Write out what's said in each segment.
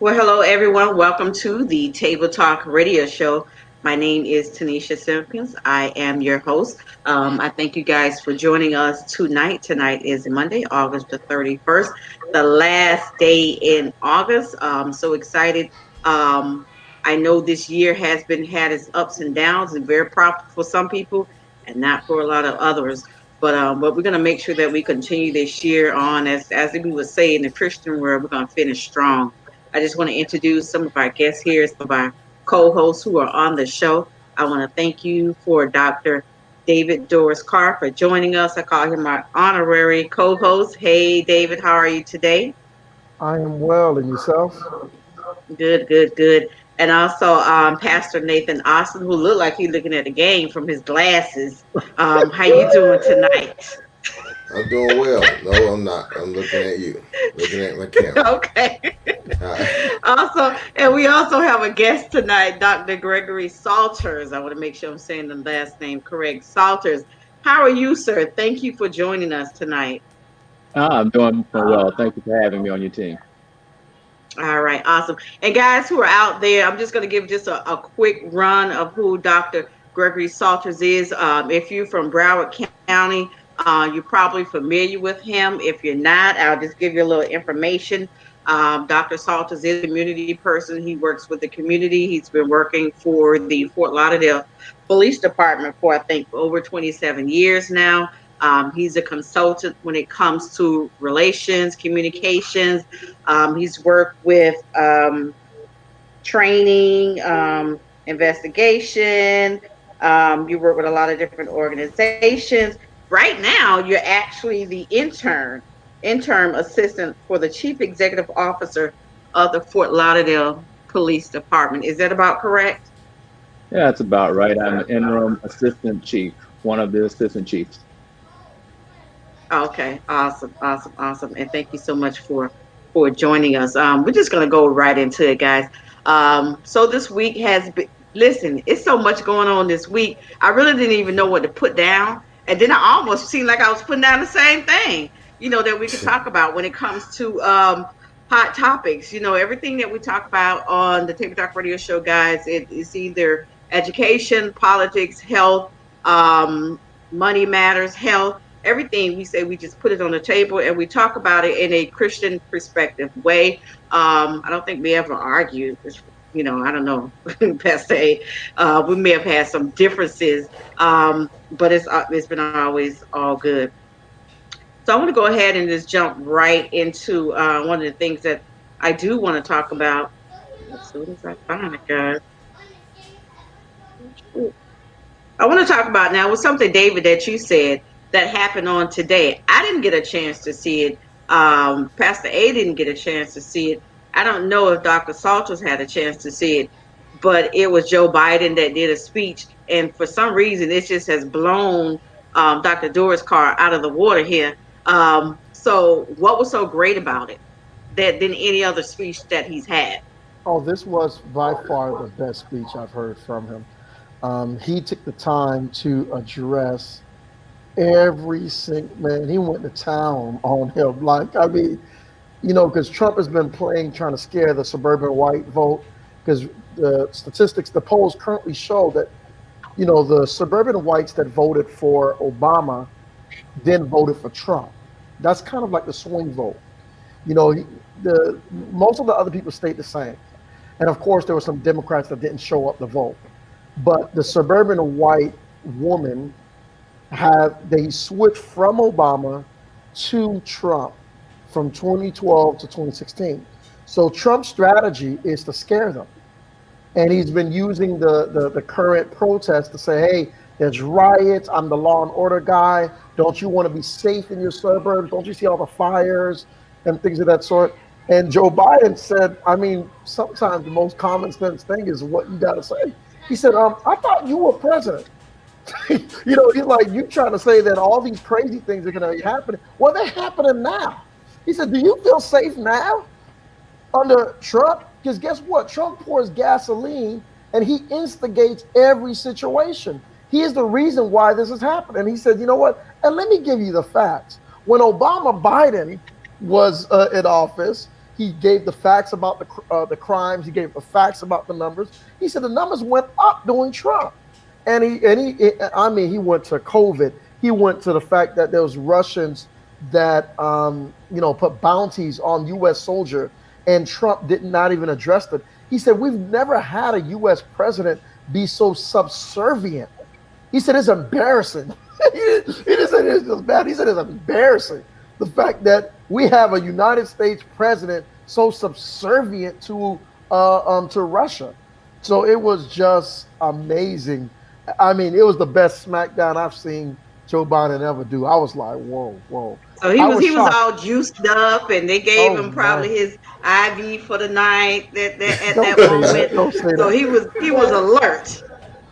Well, hello everyone. Welcome to the Table Talk Radio Show. My name is Tanisha Simpkins. I am your host. I thank you guys for joining us tonight. Tonight is Monday, August the 31st, the last day in August. So excited. Um, I know this year has been had its ups and downs and very profitable for some people and not for a lot of others. But we're going to make sure that we continue this year on, as we would say in the Christian world, we're going to finish strong. I just want to introduce some of our guests here, some of our co-hosts who are on the show. I want to thank you for Dr. David Doris Carr for joining us. I call him my honorary co-host. Hey, David, how are you today? I am well, and yourself? Good, good, good. And also Pastor Nathan Austin, who looked like he's looking at the game from his glasses. How you doing tonight? I'm doing well. No, I'm not. I'm looking at you, looking at my camera. Okay. All right. Also, and we also have a guest tonight, Dr. Gregory Salters. I want to make sure I'm saying the last name correct. Salters. How are you, sir? Thank you for joining us tonight. I'm doing well. Thank you for having me on your team. All right, awesome. And guys who are out there, I'm just going to give just a quick run of who Dr. Gregory Salters is. If you're from Broward County, you're probably familiar with him. If you're not, I'll just give you a little information. Dr. Salters is a community person. He works with the community. He's been working for the Fort Lauderdale Police Department for, I think, over 27 years now. He's a consultant when it comes to relations, communications. He's worked with training, investigation. You work with a lot of different organizations. Right now, you're actually the interim assistant for the chief executive officer of the Fort Lauderdale Police Department. Is that about correct? Yeah, that's about right. I'm the interim assistant chief, one of the assistant chiefs. Okay, awesome, awesome, awesome, and thank you so much for joining us. We're just gonna go right into it, guys. So this week has been. Listen, it's so much going on this week. I really didn't even know what to put down, and then I almost seemed like I was putting down the same thing. That we could talk about when it comes to hot topics. Everything that we talk about on the Table Talk Radio Show, guys. It's either education, politics, health, money matters, health, everything we say, we just put it on the table and we talk about it in a Christian perspective way. I don't think we ever argue. I don't know, Pastor A. We may have had some differences, but it's been always all good. So I want to go ahead and just jump right into one of the things that I do want to talk about. As soon as I find it, guys. I want to talk about now was something, David, that you said that happened on today. I didn't get a chance to see it. Pastor A didn't get a chance to see it. I don't know if Dr. Salters had a chance to see it, but it was Joe Biden that did a speech. And for some reason, it just has blown Dr. Doris Carr out of the water here. So what was so great about it than any other speech that he's had? Oh, this was by far the best speech I've heard from him. He took the time to address every single man. He went to town on him. Like, I mean, because Trump has been trying to scare the suburban white vote. Because the statistics, the polls currently show that, the suburban whites that voted for Obama then voted for Trump. That's kind of like the swing vote. The most of the other people stayed the same. And of course, there were some Democrats that didn't show up to vote. But the suburban white woman they switched from Obama to Trump from 2012 to 2016. So Trump's strategy is to scare them. And he's been using the current protests to say, hey, there's riots. I'm the law and order guy. Don't you want to be safe in your suburbs? Don't you see all the fires and things of that sort? And Joe Biden said, I mean, sometimes the most common sense thing is what you got to say. He said, I thought you were president. He's like, you trying to say that all these crazy things are going to be happening. Well, they're happening now. He said, do you feel safe now under Trump? Because guess what? Trump pours gasoline and he instigates every situation. He is the reason why this is happening. He said, you know what? And let me give you the facts. When Biden was in office, He gave the facts about the crimes. He gave the facts about the numbers. He said the numbers went up during Trump, I mean, he went to COVID. He went to the fact that there was Russians that put bounties on U.S. soldier, and Trump did not even address it. He said we've never had a U.S. president be so subservient. He said it's embarrassing. He didn't say it's just bad. He said it's embarrassing. The fact that we have a United States president so subservient to Russia. So it was just amazing. I mean, it was the best SmackDown I've seen Joe Biden ever do. I was like, whoa, whoa. So I was he was shocked. all juiced up, and they gave Oh him probably man, his IV for the night that at don't that say that. moment. Don't say So that. he was alert.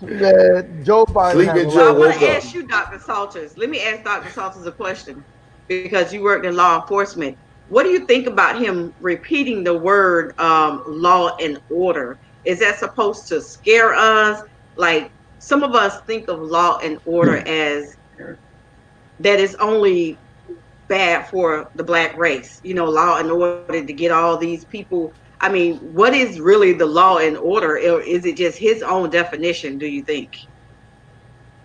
Man, Joe Biden has Sleeping a So lot Joe I of want woke to up. ask you, Dr. Salters. Let me ask Dr. Salters a question because you worked in law enforcement. What do you think about him repeating the word law and order? Is that supposed to scare us? Like some of us think of law and order as that is only bad for the black race, law and order to get all these people. I mean, what is really the law and order? Or is it just his own definition, do you think?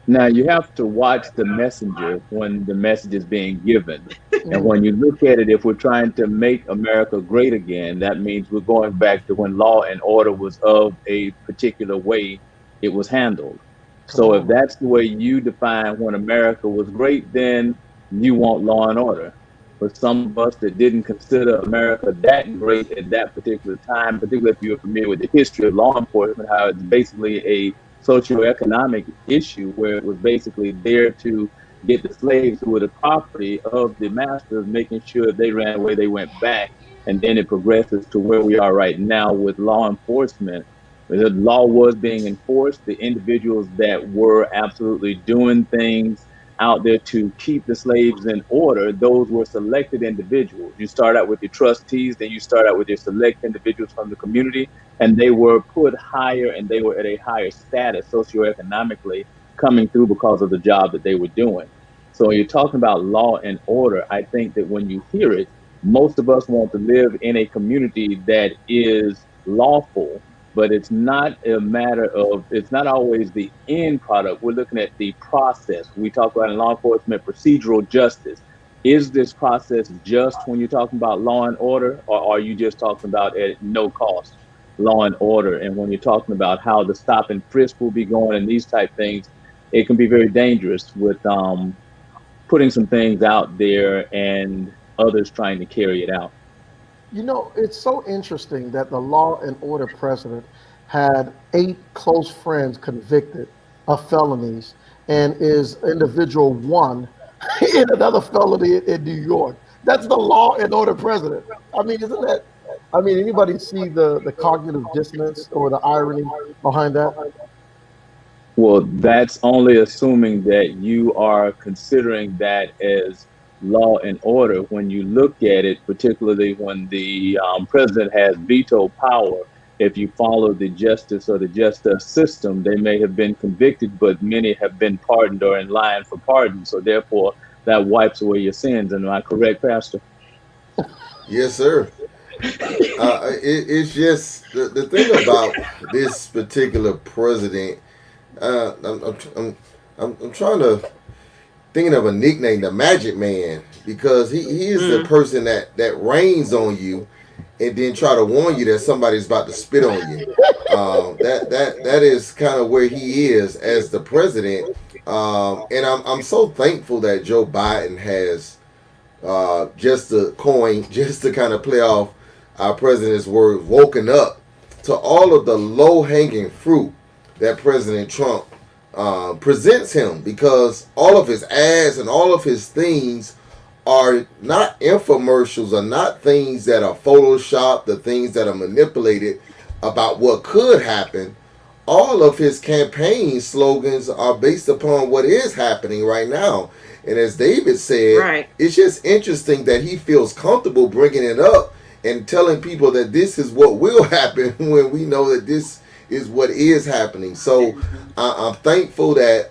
Now you have to watch the messenger when the message is being given. And mm, when you look at it, if we're trying to make America great again, that means we're going back to when law and order was of a particular way it was handled. come So if on. that's the way you define when America was great, then you want law and order. For some of us that didn't consider America that great at that particular time, particularly if you're familiar with the history of law enforcement, how it's basically a socioeconomic issue where it was basically there to get the slaves who were the property of the masters, making sure if they ran away, they went back. And then it progresses to where we are right now with law enforcement. The law was being enforced. The individuals that were absolutely doing things out there to keep the slaves in order, those were selected individuals. You start out with your trustees, then you start out with your select individuals from the community, and they were put higher and they were at a higher status socioeconomically coming through because of the job that they were doing. So when you're talking about law and order, I think that when you hear it, most of us want to live in a community that is lawful, but it's not a matter of, it's not always the end product. We're looking at the process. We talk about in law enforcement procedural justice. Is this process just when you're talking about law and order, or are you just talking about at no cost law and order? And when you're talking about how the stop and frisk will be going and these type things, it can be very dangerous with putting some things out there and others trying to carry it out. It's so interesting that the law and order president had 8 close friends convicted of felonies and is individual one in another felony in New York. That's the law and order president. I mean, isn't that? I mean, anybody see the cognitive dissonance or the irony behind that? Well, that's only assuming that you are considering that as law and order. When you look at it, particularly when the president has veto power, if you follow the justice or the justice system, they may have been convicted, but many have been pardoned or in line for pardon. So therefore, that wipes away your sins. Am I correct, Pastor? Yes, sir. It's just the thing about this particular president. Uh, I'm, I'm, I'm, I'm trying to thinking of a nickname, the Magic Man, because he is the Mm. person that rains on you, and then try to warn you that somebody's about to spit on you. That is kind of where he is as the president, and I'm so thankful that Joe Biden has just to coin, just to kind of play off our president's word, woken up to all of the low hanging fruit that President Trump presents him, because all of his ads and all of his things are not infomercials, are not things that are photoshopped, the things that are manipulated about what could happen. All of his campaign slogans are based upon what is happening right now. And as David said, Right. it's just interesting that he feels comfortable bringing it up and telling people that this is what will happen when we know that this is what is happening. So I'm thankful that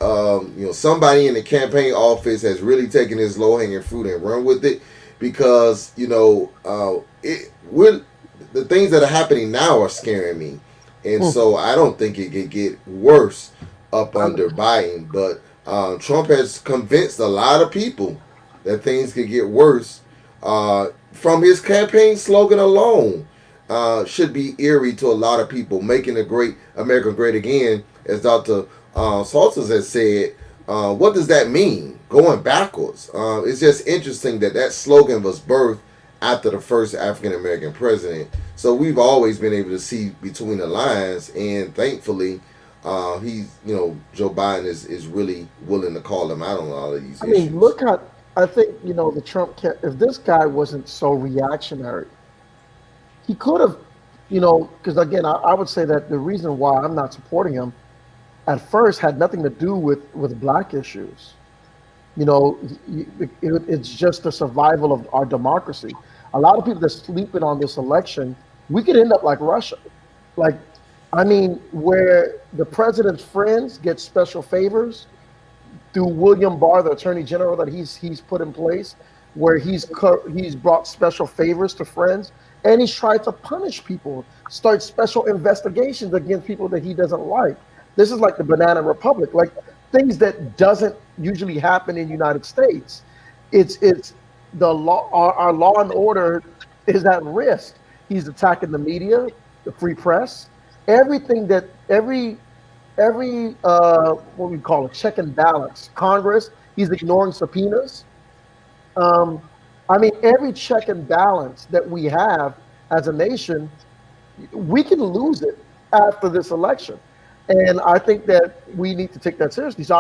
somebody in the campaign office has really taken this low hanging fruit and run with it, because we're the things that are happening now are scaring me, and Mm. so I don't think it could get worse up I'm, under Biden. But Trump has convinced a lot of people that things could get worse. From his campaign slogan alone, should be eerie to a lot of people. Making a great America great again, as Dr. Salters has said. What does that mean? Going backwards. It's just interesting that that slogan was birthed after the first African American president. So we've always been able to see between the lines, and thankfully, Joe Biden is really willing to call them out on all of these I mean, issues. look at. I think the Trump. If this guy wasn't so reactionary, he could have, because again, I would say that the reason why I'm not supporting him at first had nothing to do with black issues. You know, it's just the survival of our democracy. A lot of people that sleeping on this election, we could end up like Russia. Like, I mean, where the president's friends get special favors through William Barr, the Attorney General that he's put in place, where he's brought special favors to friends, and he's tried to punish people, start special investigations against people that he doesn't like. This is like the Banana Republic, like things that doesn't usually happen in the United States. It's the law, our law and order is at risk. He's attacking the media, the free press, everything that every what we call it, check and balance. Congress, he's ignoring subpoenas. Um, I mean, every check and balance that we have as a nation, we can lose it after this election. And I think that we need to take that seriously. So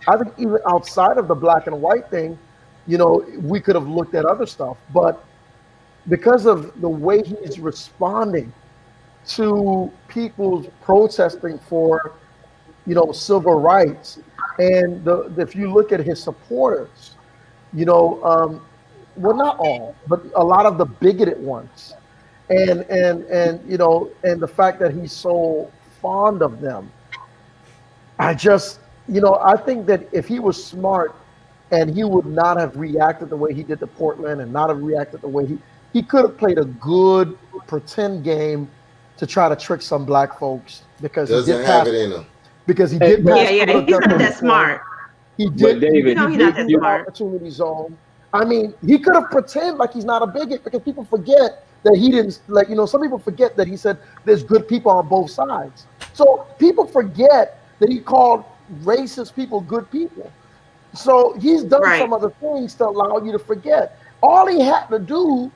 I think even outside of the black and white thing, we could have looked at other stuff. But because of the way he's responding to people's protesting for, civil rights, and if you look at his supporters, well, not all, but a lot of the bigoted ones, and the fact that he's so fond of them. I think that if he was smart and he would not have reacted the way he did to Portland and not have reacted the way he could have played a good pretend game to try to trick some black folks because he Doesn't did have pass it in him. because he Hey, did but Yeah, pass yeah, criminal he's not justice that reform. smart. He but did You David, know, he he's did not do that the smart. opportunity zone. I mean, he could have pretended like he's not a bigot because people forget that he didn't some people forget that he said there's good people on both sides. So people forget that he called racist people good people. So he's done Right. some other things to allow you to forget. All he had to do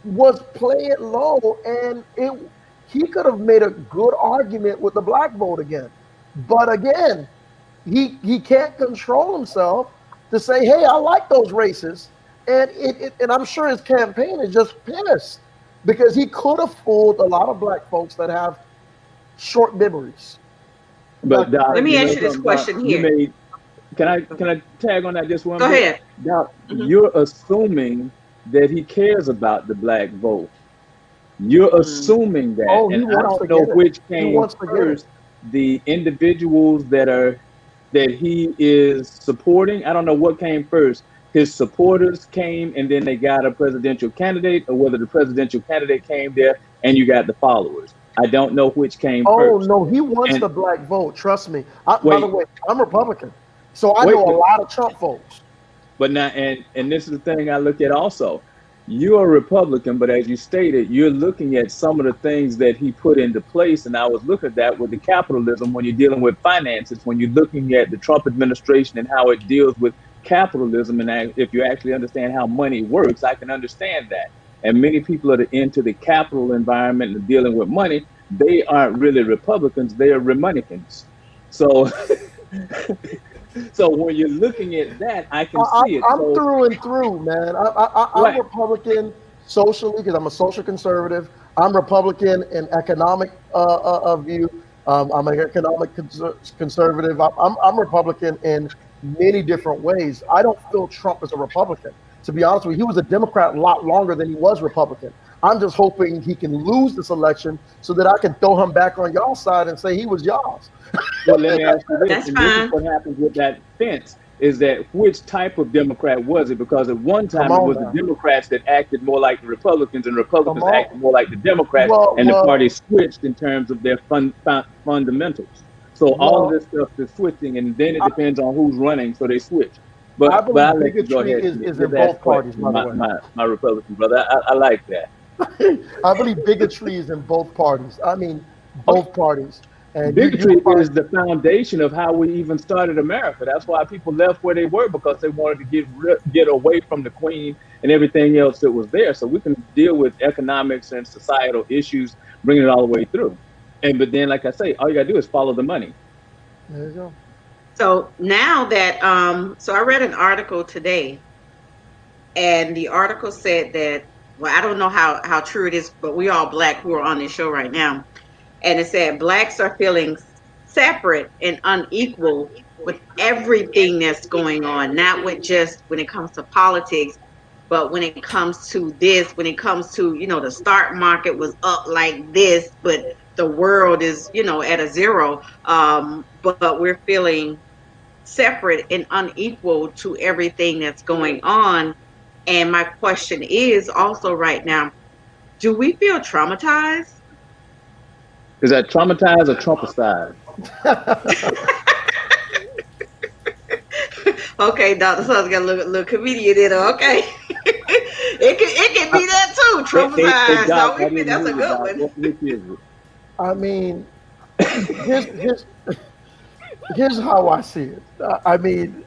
was play it low, and he could have made a good argument with the black vote again. But again, he can't control himself to say, "Hey, I like those races," and I'm sure his campaign is just pissed because he could have fooled a lot of black folks that have short memories. but Back to Doc, Let Greg. me you know ask you this something, Doc, question you here. made. Can I tag on that just one Go bit? ahead. Doc, Hmm. you're assuming that he cares about the black vote. You're Mm. assuming that, Oh, and he I wants to don't know get it. which He came wants to get it. first, the individuals that he is supporting. I don't know what came first. His supporters came and then they got a presidential candidate, or whether the presidential candidate came there and you got the followers. I don't know which came Oh first. no, he wants the And black vote. Trust me. By the wait, way, I'm Republican, so I know wait, a lot of Trump folks. but now, and this is the thing I look at also. You're a Republican, but as you stated, you're looking at some of the things that he put into place, and I was looking at that with the capitalism when you're dealing with finances, when you're looking at the Trump administration and how it deals with capitalism, and if you actually understand how money works, I can understand that. And many people that are into the capital environment and dealing with money, they aren't really Republicans; they are Remunicans. So, so when you're looking at that, I can see it. I'm So, through and through, man. I'm right. Republican socially because I'm a social conservative. I'm Republican in economic view. I'm an economic conservative. I'm Republican in many different ways. I don't feel Trump as a Republican. To be honest with you, he was a Democrat a lot longer than he was Republican. I'm just hoping he can lose this election so that I can throw him back on y'all side and say he was y'all's. Well, let me ask you this, That's and this is fine. what happens with that fence. is that which type of Democrat was it? Because at one Come time it on was the now. Democrats that acted more like the Republicans, and Come Republicans on. acted more like the Democrats, Well, and the party well, switched in terms of their fundamentals. So all of well. this stuff is switching, and then it I, depends on who's running, so they switch. I But believe I'll let you go bigotry ahead is, and is in just ask both a parties, question, by the way. my Republican brother. I like that. I believe bigotry is in both parties. I mean, Okay. both parties. And you'll Bigotry find, is the foundation of how we even started America. That's why people left where they were, because they wanted to get away from the Queen and everything else that was there. So we can deal with economics and societal issues, bringing it all the way through. And but then, like I say, all you gotta do is follow the money. there you go. So now that so I read an article today, and the article said that, well, I don't know how true it is, but we all black who are on this show right now, and it said blacks are feeling separate and unequal with everything that's going on, not with just when it comes to politics, but when it comes to this, when it comes to, the stock market was up like this, but the world is, at a zero. But we're feeling separate and unequal to everything that's going on. And my question is also right now, do we feel traumatized? Is that traumatized or Trumpicide? Okay, Dr. Sutton got a little comedian in her. Okay. it can be that too. Hey, Traumatized. Doc, No, I we didn't that's hear a you, good Doc. one. Which is it? I mean, here's how I see it. I mean,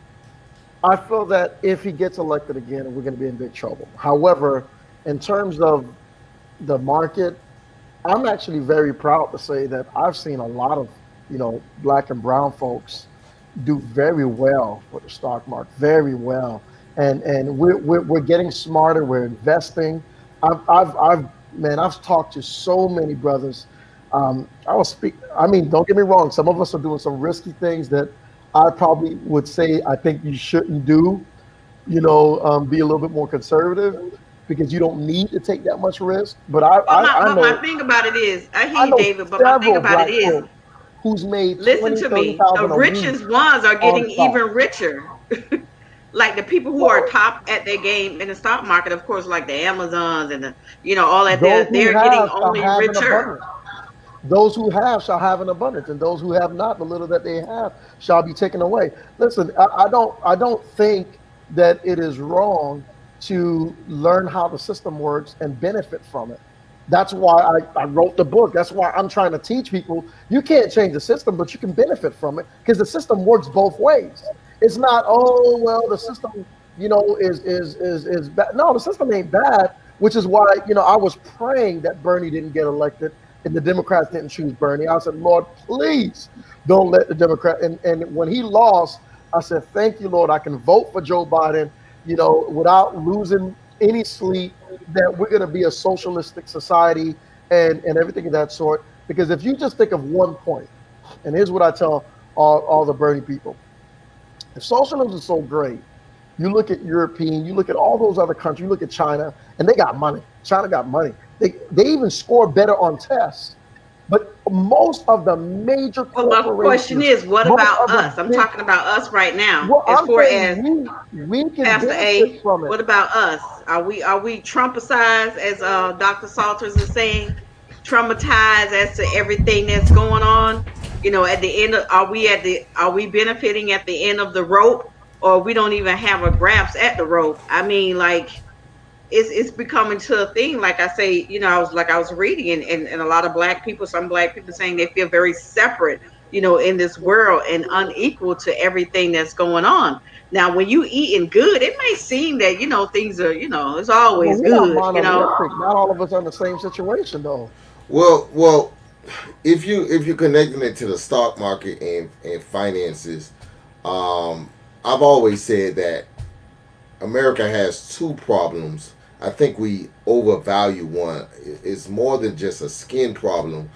I feel that if he gets elected again, we're going to be in big trouble. However, in terms of the market, I'm actually very proud to say that I've seen a lot of, black and brown folks do very well with the stock market, very well. And we're getting smarter. We're investing. Man, I've talked to so many brothers. I will speak. I mean, don't get me wrong. Some of us are doing some risky things that I probably would say I think you shouldn't do. Be a little bit more conservative because you don't need to take that much risk. But I But my I, I but my know thing about it is, I hear I you, know David. But my thing several about it black is, folk who's made listen 20, to thirty me. The thousand a week richest ones are on getting even stock. richer. Like the people who are Well, top at their game in the stock market, of course, like the Amazons and all that. those They're who they're getting have shall only have an richer. abundance. Those who have shall have an abundance, and those who have not, the little that they have shall be taken away. Listen, I don't think that it is wrong to learn how the system works and benefit from it. That's why I wrote the book. That's why I'm trying to teach people you can't change the system, but you can benefit from it because the system works both ways. It's not, oh well, the system, is bad. No, the system ain't bad, which is why, I was praying that Bernie didn't get elected and the Democrats didn't choose Bernie. I said, Lord, please don't let the Democrat. And when he lost, I said, thank you, Lord. I can vote for Joe Biden, without losing any sleep. That we're going to be a socialistic society and everything of that sort. Because if you just think of one point, and here's what I tell all the Bernie people: if socialism is so great, you look at European, you look at all those other countries, you look at China, and they got money. China got money. They even score better on tests. But most of the major But my question corporations, is, what most about of the us? I'm big, talking about us right now. well, As I'm far saying as we can Pastor benefit A, from it. what about us? Are we traumatized, as Dr. Salters is saying, traumatized as to everything that's going on? At the end of, are we benefiting at the end of the rope, or we don't even have a grasp at the rope? I mean, like, it's becoming to a thing. Like I say, I was reading, and a lot of black people, some black people saying they feel very separate, in this world, and unequal to everything that's going on. Now, when you eating good, it may seem that things are, it's Well, always we're not good. monolithic. Not all of us are in the same situation, though. Well, if you're connecting it to the stock market and finances, um, I've always said that America has two problems. I think we overvalue one. It's more than just a skin problem.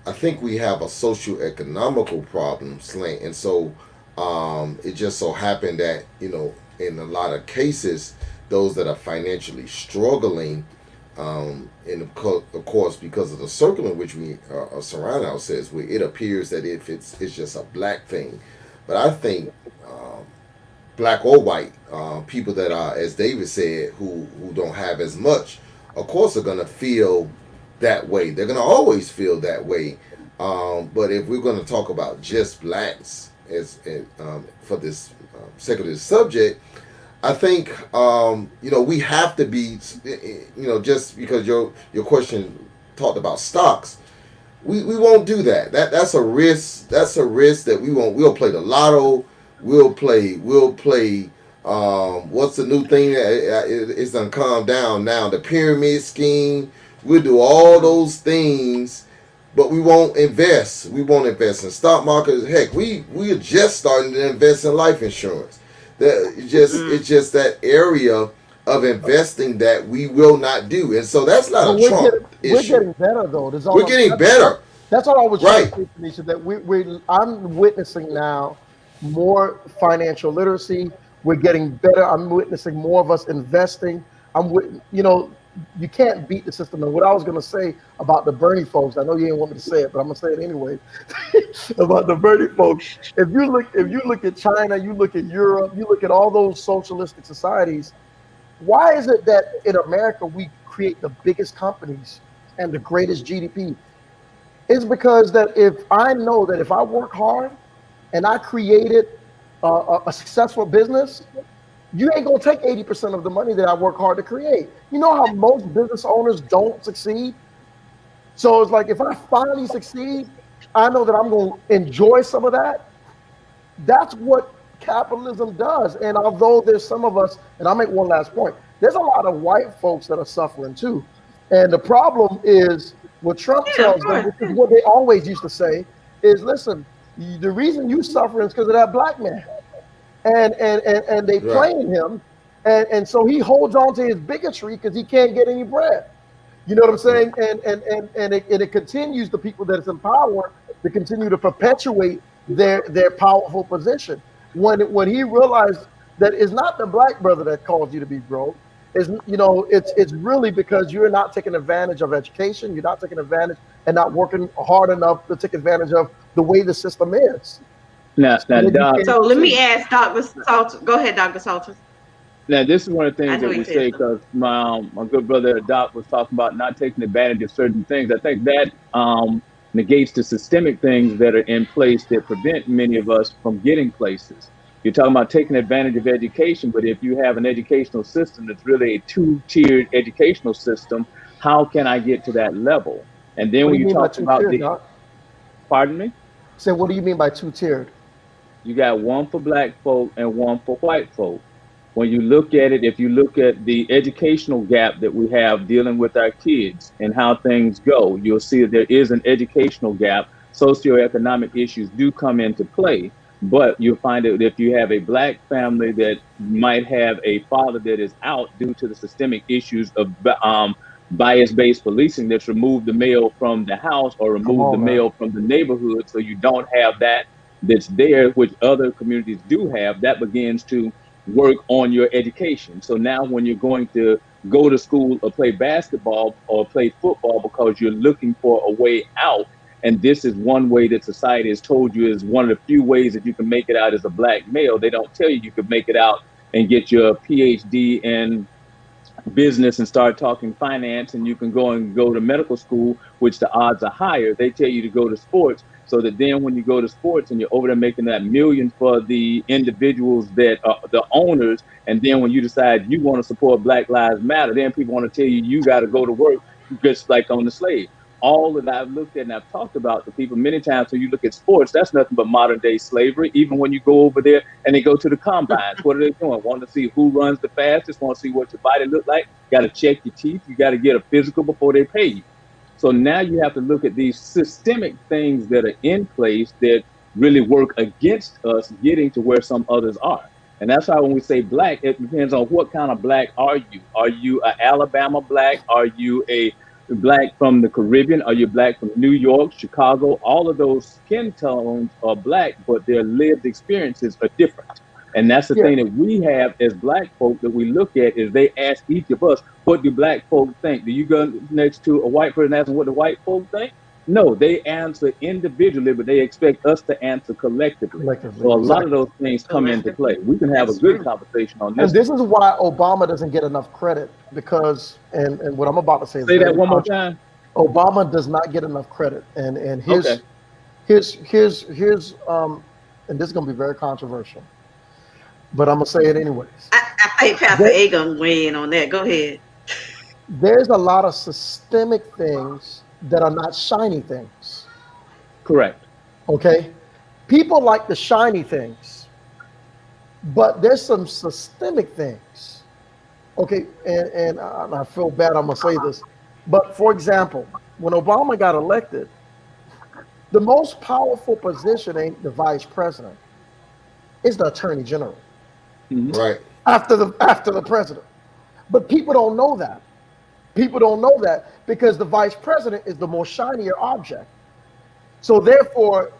I think we have a socio-economical problem, Slant, and so it just so happened that in a lot of cases, those that are financially struggling, and of course, because of the circle in which we surround ourselves with, it appears that if it's just a black thing, but I think black or white, people that are, as David said, who don't have as much, of course, are gonna feel that way. They're gonna always feel that way. But if we're gonna talk about just blacks as for this sake of this subject, I think we have to be, just because your question talked about stocks, we won't do that. That's a risk. That's a risk that we won't. We'll play the lotto. We'll play. What's the new thing that it's gonna calm down now? The pyramid scheme. We'll do all those things, but we won't invest. We won't invest in stock markets. Heck, we are just starting to invest in life insurance. That it's just that area of investing that we will not do, and so that's But not a we're Trump getting we're issue. getting better though. We're getting better, That's all I was trying right? to say, Tanisha. That I'm witnessing now more financial literacy. We're getting better. I'm witnessing more of us investing. You can't beat the system. And what I was going to say about the Bernie folks, I know you didn't want me to say it, but I'm going to say it anyway. About the Bernie folks, if you look at China, you look at Europe, you look at all those socialistic societies. Why is it that in America we create the biggest companies and the greatest GDP? It's because that if I know that if I work hard and I created a successful business, you ain't gonna take 80% of the money that I work hard to create. You know how most business owners don't succeed? So it's like if I finally succeed, I know that I'm gonna enjoy some of that. That's what capitalism does. And although there's some of us, and I'll make one last point, there's a lot of white folks that are suffering too. And the problem is what Trump Yeah, of tells them, course. which is what they always used to say, is listen, the reason you suffering is because of that black man. And they Right. playing him. And so he holds on to his bigotry because he can't get any bread. You know what I'm Right. saying? And it continues the people that is in power to continue to perpetuate their powerful position. When he realized that it's not the black brother that caused you to be broke, it's really because you're not taking advantage of education, you're not taking advantage and not working hard enough to take advantage of the way the system is, so Now, that you Doc. can't So let me succeed. ask Dr. Salter. Go ahead, Dr. Salter. Now, this is one of the I things know that he we said say something. because my good brother Doc was talking about not taking advantage of certain things. I think that negates the systemic things that are in place that prevent many of us from getting places. You're talking about taking advantage of education, but if you have an educational system that's really a two-tiered educational system, how can I get to that level? And then What do when you you mean by talk two about tiered, the, Doc? pardon me? Say, what do you mean by two tiered? You got one for black folk and one for white folk. When you look at it, if you look at the educational gap that we have dealing with our kids and how things go, you'll see that there is an educational gap. Socioeconomic issues do come into play, but you'll find that if you have a black family that might have a father that is out due to the systemic issues of bias-based policing that's removed the male from the house or Come removed the on, man. male from the neighborhood, so you don't have that that's there, which other communities do have, that begins to work on your education. So now when you're going to go to school or play basketball or play football because you're looking for a way out, and this is one way that society has told you is one of the few ways that you can make it out as a black male. They don't tell you you could make it out and get your PhD in business and start talking finance, and you can go to medical school, which the odds are higher. They tell you to go to sports, so that then when you go to sports and you're over there making that million for the individuals that are the owners, and then when you decide you want to support Black Lives Matter, then people want to tell you you got to go to work just like on the slave. All that I've looked at and I've talked about to people many times, when you look at sports, that's nothing but modern day slavery. Even when you go over there and they go to the combines, what are they doing? Want to see who runs the fastest, want to see what your body look like, got to check your teeth, you got to get a physical before they pay you. So now you have to look at these systemic things that are in place that really work against us getting to where some others are. And that's why when we say black, it depends on what kind of black are you. Are you a Alabama black? Are you a black from the Caribbean? Are you black from New York, Chicago? All of those skin tones are black, but their lived experiences are different. And that's the Yeah, thing that we have as black folk that we look at is they ask each of us, what do black folk think? Do you go next to a white person asking what the white folk think? No, they answer individually, but they expect us to answer collectively. collectively. So a lot of Exactly. those things come into play. Collectively. We can have a That's good true. conversation on And this this one. is why Obama doesn't get enough credit because, and what I'm about to say is Say that very one more controversial. time. Obama does not get enough credit, and Okay. his and this is going to be very controversial, but I'm gonna say it anyways. I think Pastor There, A gonna weigh in on that. Go ahead. there's a lot of systemic things that are not shiny things. Correct. Okay, people like the shiny things, but there's some systemic things. Okay, and I feel bad. I'm gonna say this, but for example, when Obama got elected, the most powerful position ain't the vice president; it's the attorney general Hmm. Right. after the president. But people don't know that. People don't know that because the vice president is the more shinier object. So therefore,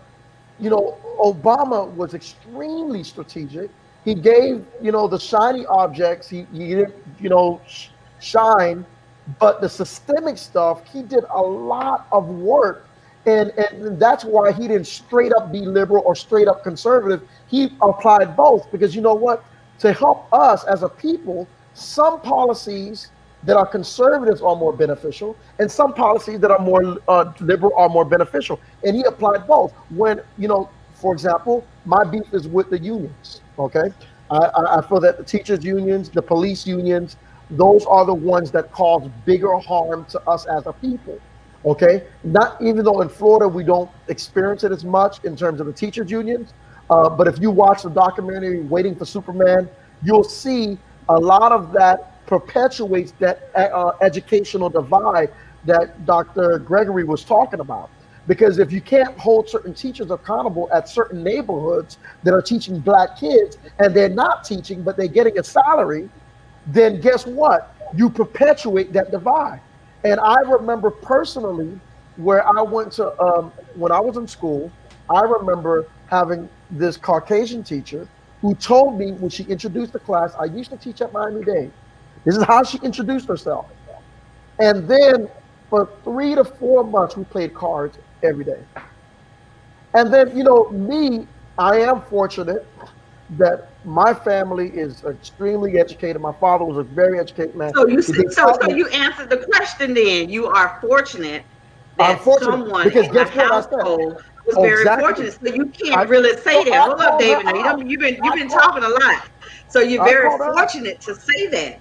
Obama was extremely strategic. He gave, the shiny objects, he didn't, shine, but the systemic stuff, he did a lot of work. And that's why he didn't straight up be liberal or straight up conservative. He applied both because you know what? To help us as a people, some policies that are conservatives are more beneficial, and some policies that are more liberal are more beneficial. And he applied both. When for example, my beef is with the unions. Okay, I feel that the teachers' unions, the police unions, those are the ones that cause bigger harm to us as a people. Okay, not even though in Florida we don't experience it as much in terms of the teachers' unions, but if you watch the documentary Waiting for Superman, you'll see a lot of that perpetuates that educational divide that Dr. Gregory was talking about. Because if you can't hold certain teachers accountable at certain neighborhoods that are teaching black kids and they're not teaching, but they're getting a salary, then guess what? You perpetuate that divide. And I remember personally where I went to, when I was in school, I remember having this Caucasian teacher who told me when she introduced the class, I used to teach at Miami Dade. This is how she introduced herself. And then for 3 to 4 months, we played cards every day. And then, me, I am fortunate that my family is extremely educated. My father was a very educated man. So you He see, they so taught so me. you answered the question. Then you are fortunate I'm that fortunate someone because in the guess what I said? household was Oh, very exactly. fortunate. So you I can't really say no, that. I Hold up, called her David. Now out. you've I been called talking a lot. So you're I very called her out. fortunate to say that.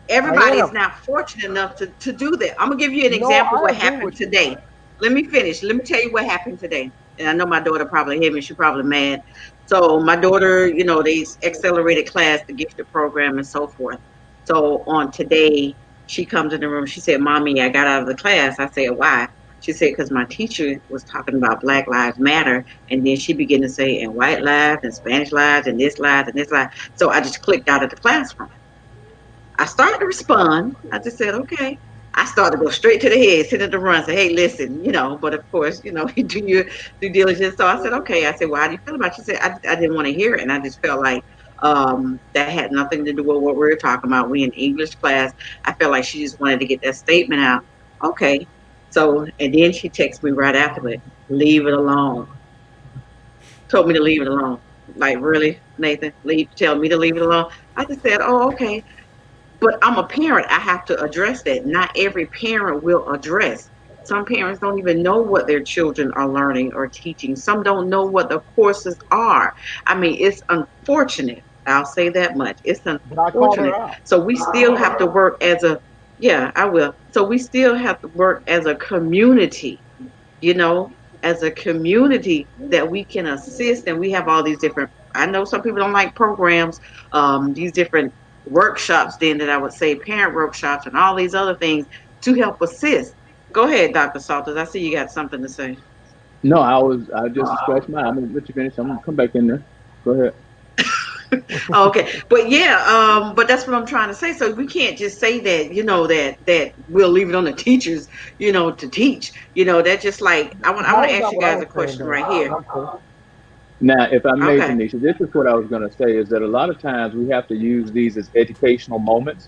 I Everybody is am. not fortunate enough to do that. I'm gonna give you an No, example I what agree happened with you. today. Let me finish. Let me tell you what happened today. And I know my daughter probably hear me. She's probably mad. So my daughter, they accelerated class, the gifted program, and so forth. So on today, she comes in the room. She said, "Mommy, I got out of the class." I said, "Why?" She said, "Because my teacher was talking about Black Lives Matter, and then she began to say, and white lives, and Spanish lives, and this lives, and this lives." So I just clicked out of the classroom. I started to respond. I just said, okay. I started to go straight to the head, sit at the run, say, hey, listen, but of course, you do your due diligence. So I said, okay. I said, well, how do you feel about it? She said, I didn't want to hear it. And I just felt like that had nothing to do with what we were talking about. We in English class. I felt like she just wanted to get that statement out. Okay. So, and then she texted me right after it, leave it alone. Told me to leave it alone. Like, really, Nathan? Tell me to leave it alone? I just said, oh, okay. But I'm a parent. I have to address that. Not every parent will address. Some parents don't even know what their children are learning or teaching. Some don't know what the courses are. I mean, it's unfortunate. I'll say that much. It's But I called her unfortunate. out. So we still have to work as a, yeah, I will. So we still have to work as a community, you know, as a community that we can assist. And we have all these different, I know some people don't like programs, these different workshops, then that I would say parent workshops and all these other things to help assist. Go ahead, Dr. Salters. I see you got something to say. No, I just scratched my. I'm gonna let you finish. I'm gonna come back in there. Go ahead. Okay, but yeah, but that's what I'm trying to say. So we can't just say that, that we'll leave it on the teachers, to teach. That just like I want That to was ask not you what I guys was a saying, question though. right here. Okay. Now, if I may, Okay. Tanisha, this is what I was gonna say is that a lot of times we have to use these as educational moments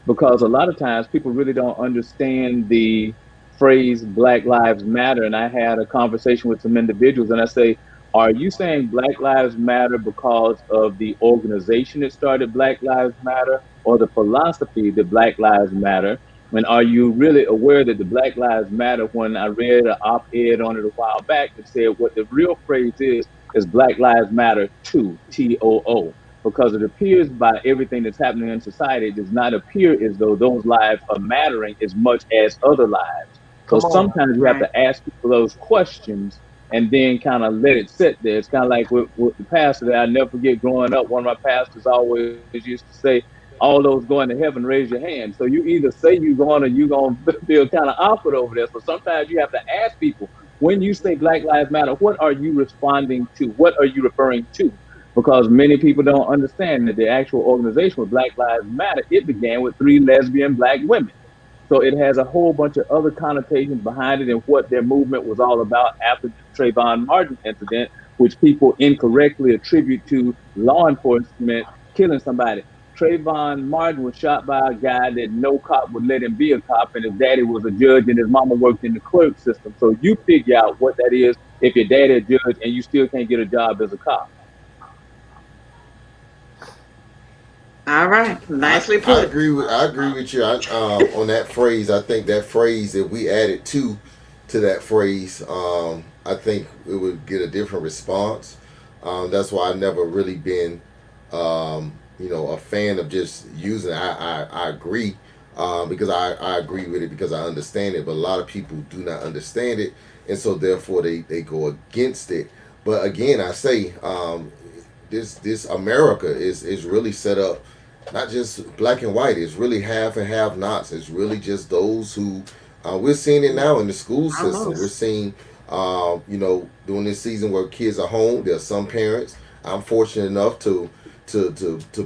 because a lot of times people really don't understand the phrase Black Lives Matter, and I had a conversation with some individuals, and I say, are you saying Black Lives Matter because of the organization that started Black Lives Matter or the philosophy that Black Lives Matter? And are you really aware that the Black Lives Matter, when I read an op-ed on it a while back that said what the real phrase is Black Lives Matter too, TOO, because it appears by everything that's happening in society, it does not appear as though those lives are mattering as much as other lives. So Come on. sometimes you have Right. to ask people those questions and then kind of let it sit there. It's kind of like with the pastor that I never forget growing up. One of my pastors always used to say, all those going to heaven, raise your hand. So you either say you're going or you're going to feel kind of awkward over there. So sometimes you have to ask people, when you say Black Lives Matter, what are you responding to? What are you referring to? Because many people don't understand that the actual organization with Black Lives Matter, it began with three lesbian black women. So it has a whole bunch of other connotations behind it and what their movement was all about after the Trayvon Martin incident, which people incorrectly attribute to law enforcement killing somebody. Trayvon Martin was shot by a guy that no cop would let him be a cop, and his daddy was a judge and his mama worked in the clerk system. So you figure out what that is if your daddy a judge and you still can't get a job as a cop. All right. Nicely put. I agree with you on that phrase. I think that phrase, if we added to that phrase, I think it would get a different response. That's why I've never really been a fan of just using it. I agree because I agree with it because I understand it, but a lot of people do not understand it, and so therefore they go against it. But again, I say this America is really set up not just black and white. It's really half and half nots. It's really just those who we're seeing it now in the school system. We're Almost. seeing during this season where kids are home. There are some parents. I'm fortunate enough to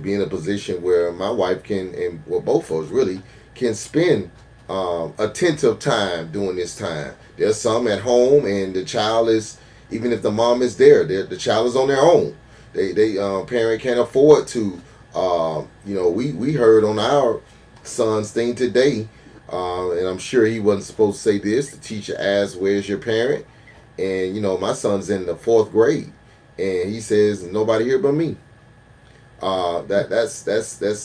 be in a position where my wife can, and well, both of us really can spend attentive time during this time. There's some at home, and the child is, even if the mom is there, the child is on their own. They parent can't afford to. We heard on our son's thing today, and I'm sure he wasn't supposed to say this. The teacher asked, "Where's your parent?" And my son's in the fourth grade, and he says, "Nobody here but me." That's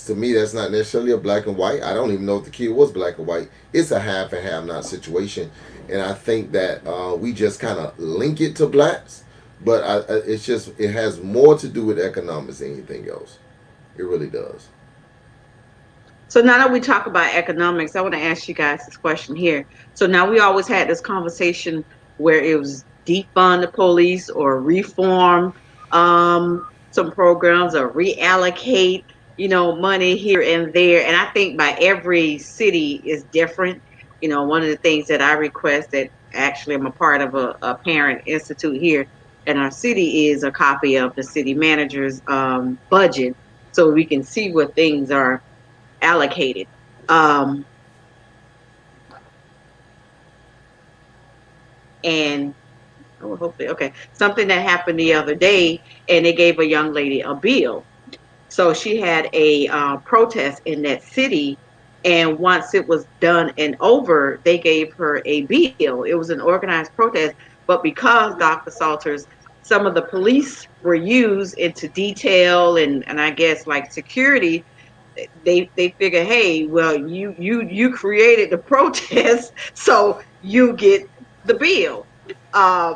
to me, that's not necessarily a black and white. I don't even know if the kid was black or white. It's a half and half not situation, and I think that we just kind of link it to blacks, but it has more to do with economics than anything else. It really does. So now that we talk about economics, I want to ask you guys this question here. So now we always had this conversation where it was defund the police or reform some programs or reallocate, money here and there. And I think by every city is different. One of the things that I request that actually I'm a part of a parent institute here in our city is a copy of the city manager's budget so we can see what things are allocated. Um, and hopefully, okay, something that happened the other day, and they gave a young lady a bill. So she had a protest in that city, and once it was done and over, they gave her a bill. It was an organized protest, but because Dr. Salters, some of the police were used into detail and I guess like security, they figure, hey, well, you created the protest, so you get the bill. Uh,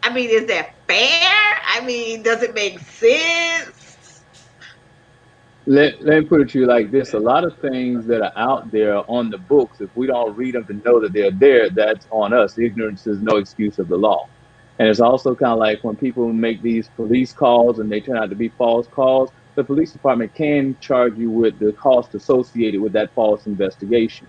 I mean, is that fair? I mean, does it make sense? Let me put it to you like this. A lot of things that are out there on the books, if we don't read them to know that they're there, that's on us. Ignorance is no excuse of the law. And it's also kind of like when people make these police calls and they turn out to be false calls, the police department can charge you with the cost associated with that false investigation.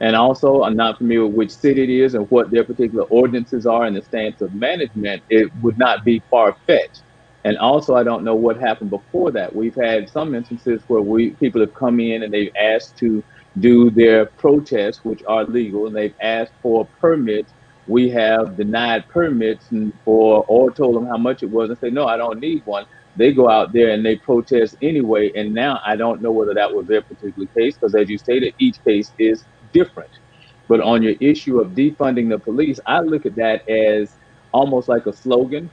And also, I'm not familiar with which city it is and what their particular ordinances are and the stance of management. It would not be far fetched. And also, I don't know what happened before that. We've had some instances where people have come in and they've asked to do their protests, which are legal, and they've asked for permits. We have denied permits and or told them how much it was and say, no, I don't need one. They go out there and they protest anyway. And now I don't know whether that was their particular case, because as you stated, each case is different. But on your issue of defunding the police, I look at that as almost like a slogan,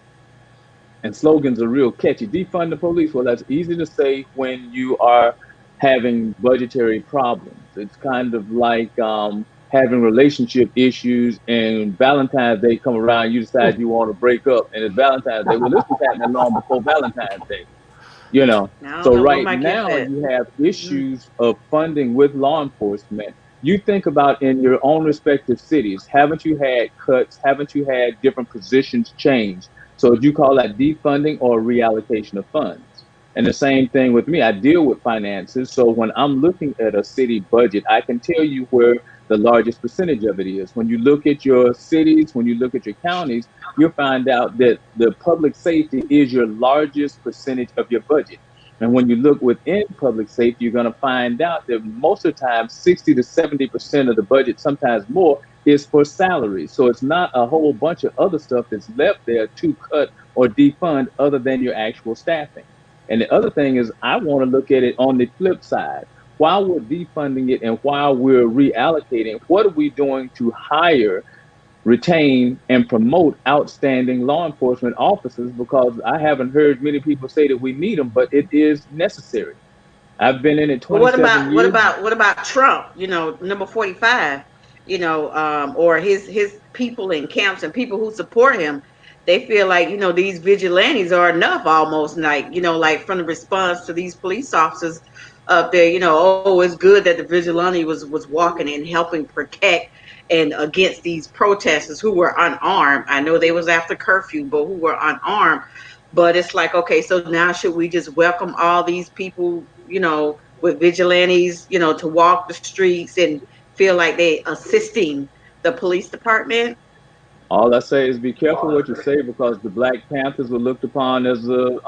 and slogans are real catchy. Defund the police. Well, that's easy to say when you are having budgetary problems. It's kind of like having relationship issues, and Valentine's Day come around, you decide you want to break up, and it's Valentine's Day. Well, this was happening long before Valentine's Day, you know. I don't So know where right my gift now at. you have Mm. issues of funding with law enforcement. You think about in your own respective cities, haven't you had cuts? Haven't you had different positions change? So do you call that defunding or reallocation of funds? And the same thing with me. I deal with finances. So when I'm looking at a city budget, I can tell you where the largest percentage of it is. When you look at your cities, when you look at your counties, you'll find out that the public safety is your largest percentage of your budget. And when you look within public safety, you're going to find out that most of the time, 60 to 70% of the budget, sometimes more, is for salaries. So it's not a whole bunch of other stuff that's left there to cut or defund other than your actual staffing. And the other thing is, I want to look at it on the flip side. While we're defunding it and while we're reallocating, what are we doing to hire, retain, and promote outstanding law enforcement officers? Because I haven't heard many people say that we need them, but it is necessary. I've been in it But what 27 about what years. about what about Trump? Number 45. Or his people in camps and people who support him. They feel like these vigilantes are enough, almost like like from the response to these police officers up there. Oh, it's good that the vigilante was walking and helping protect and against these protesters who were unarmed. I know they was after curfew, but who were unarmed. But it's like, okay, so now should we just welcome all these people, with vigilantes, to walk the streets and feel like they assisting the police department? All I say is be careful what you say, because the Black Panthers were looked upon as a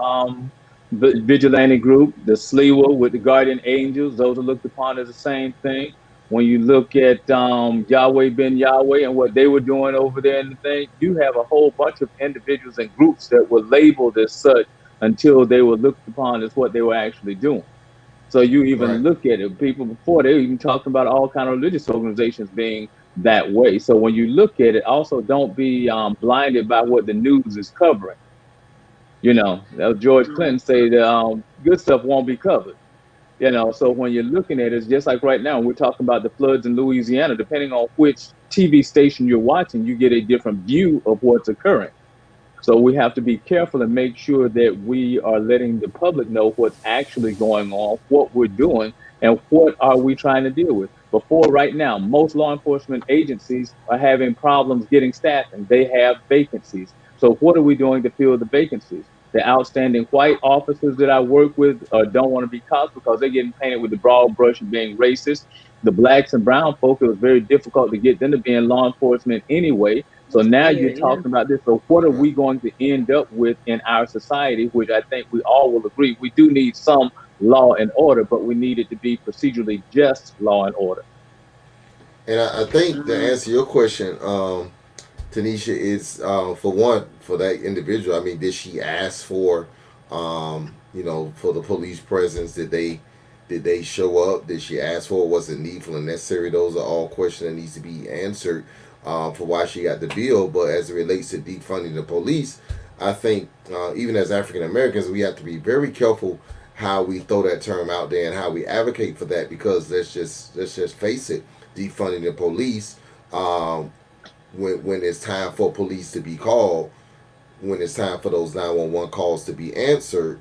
vigilante group. The SLEWA with the Guardian Angels, those are looked upon as the same thing. When you look at Yahweh Ben Yahweh and what they were doing over there in the thing, you have a whole bunch of individuals and groups that were labeled as such until they were looked upon as what they were actually doing. So you even Right. look at it, people before they were even talking about all kind of religious organizations being that way. So when you look at it, also don't be blinded by what the news is covering. That was George Clinton say that good stuff won't be covered. So when you're looking at it, it's just like right now we're talking about the floods in Louisiana. Depending on which TV station you're watching, you get a different view of what's occurring. So we have to be careful and make sure that we are letting the public know what's actually going on, what we're doing, and what are we trying to deal with. Before right now, most law enforcement agencies are having problems getting staffing. They have vacancies. So what are we doing to fill the vacancies? The outstanding white officers that I work with don't want to be cops because they're getting painted with the broad brush of being racist. The blacks and brown folk, it was very difficult to get them to be in law enforcement anyway. So It's now you're weird, yeah. talking about this. So what are Right. we going to end up with in our society, which I think we all will agree. We do need some law and order, but we need it to be procedurally just law and order. And I think to Mm. answer your question, Tanisha, is for one, for that individual. I mean, did she ask for, for the police presence? Did they show up? Did she ask for it? Was it needful and necessary? Those are all questions that needs to be answered for why she got the bill. But as it relates to defunding the police, I think even as African Americans, we have to be very careful how we throw that term out there and how we advocate for that, because let's just face it, defunding the police. Um, when it's time for police to be called, when it's time for those 911 calls to be answered,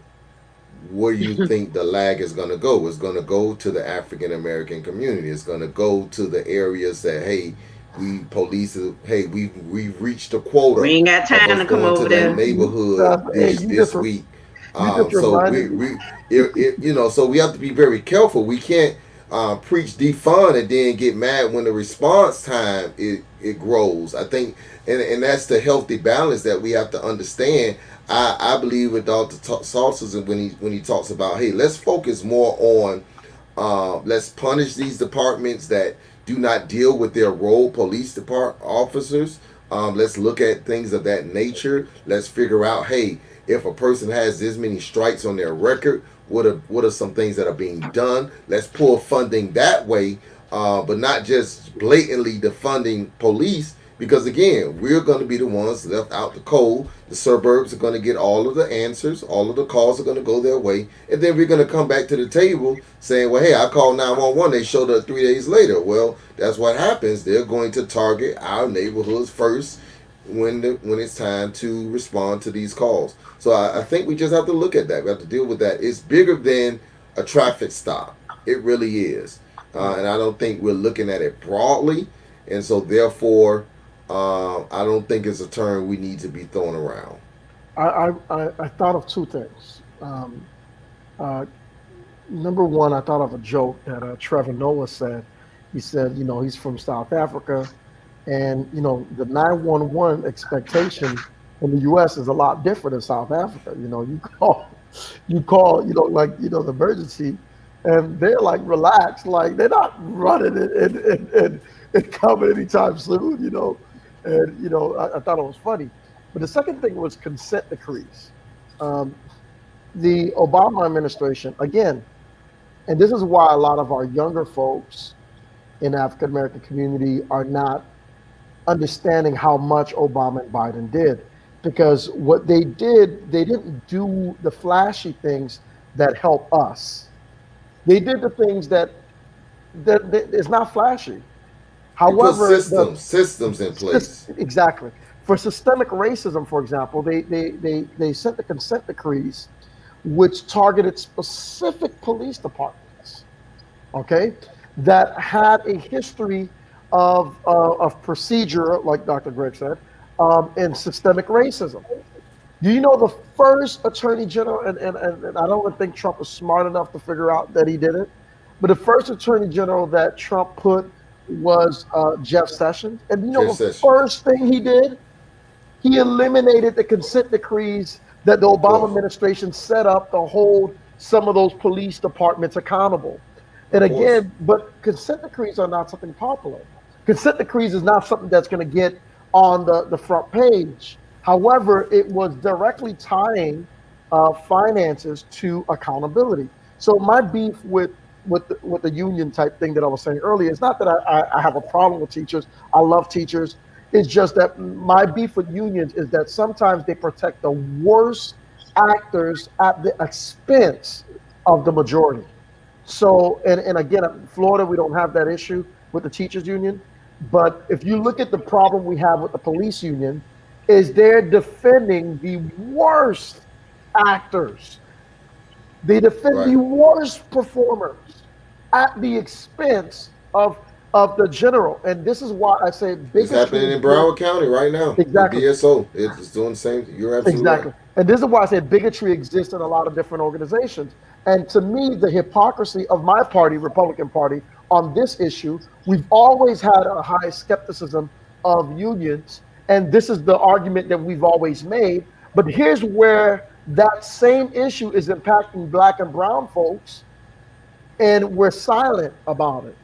where you think the lag is going to go? It's going to go to the African American community. It's going to go to the areas that, hey, we've reached a We quota ain't got of time us to come going to over that there. neighborhood Hey, this week. you just So reminded me. so we have to be very careful. We can't preach defund and then get mad when the response time it grows. I think, and that's the healthy balance that we have to understand. I believe with Dr. Salters, and when he talks about, hey, let's focus more on let's punish these departments that do not deal with their role, police department officers. Let's look at things of that nature. Let's figure out, hey, if a person has this many strikes on their record, what are some things that are being done? Let's pull funding that way, but not just blatantly defunding police. Because again, we're going to be the ones left out the cold. The suburbs are going to get all of the answers. All of the calls are going to go their way, and then we're going to come back to the table saying, "Well, hey, I called 911. They showed up 3 days later." Well, that's what happens. They're going to target our neighborhoods first when it's time to respond to these calls. So I think we just have to look at that. We have to deal with that. It's bigger than a traffic stop. It really is, and I don't think we're looking at it broadly, and so therefore, I don't think it's a term we need to be throwing around. I thought of two things. Uh, Number one, I thought of a joke that Trevor Noah said. He said, he's from South Africa, and the 911 expectation in the U.S. is a lot different in South Africa. You call the emergency, and they're like relaxed, like they're not running and coming anytime soon. And I thought it was funny. But the second thing was consent decrees. Um, the Obama administration, again, and this is why a lot of our younger folks in the African American community are not understanding how much Obama and Biden did. Because what they did, they didn't do the flashy things that help us. They did the things that is not flashy. You put However, systems in place. exactly, for systemic racism, for example, they sent the consent decrees, which targeted specific police departments, okay, that had a history of procedure, like Dr. Greg said, and systemic racism. Do you know the first attorney general, and I don't think Trump was smart enough to figure out that he did it, but the first attorney general that Trump put was Jeff Sessions. And you know Jeff the Sessions. first thing he did? He eliminated the consent decrees that the Of Obama course. administration set up to hold some of those police departments accountable. And Of course. again, but consent decrees are not something popular. Consent decrees is not something that's going to get on the front page. However, it was directly tying finances to accountability. So my beef with the union type thing that I was saying earlier, it's not that I have a problem with teachers. I love teachers. It's just that my beef with unions is that sometimes they protect the worst actors at the expense of the majority. So, and again, in Florida, we don't have that issue with the teachers union. But if you look at the problem we have with the police union, is they're defending the worst actors. They defend Right. the worst performers at the expense of the general. And this is why I say It's bigotry happening in exists. Broward County right now with Exactly. BSO. It's doing the same. You're absolutely right. Exactly. And this is why I said bigotry exists in a lot of different organizations. And to me, the hypocrisy of my party, Republican Party, on this issue, we've always had a high skepticism of unions. And this is the argument that we've always made. But here's where that same issue is impacting black and brown folks, and we're silent about it.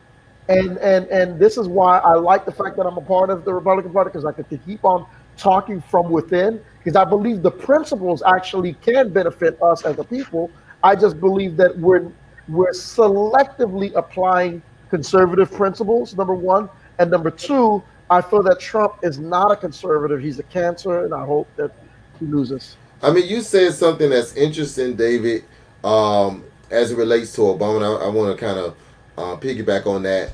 And this is why I like the fact that I'm a part of the Republican Party, because I get to keep on talking from within, because I believe the principles actually can benefit us as a people. I just believe that we're selectively applying conservative principles, number one, and number two, I feel that Trump is not a conservative. He's a cancer, and I hope that he loses. I mean, you said something that's interesting, David, as it relates to Obama. I want to kind of piggyback on that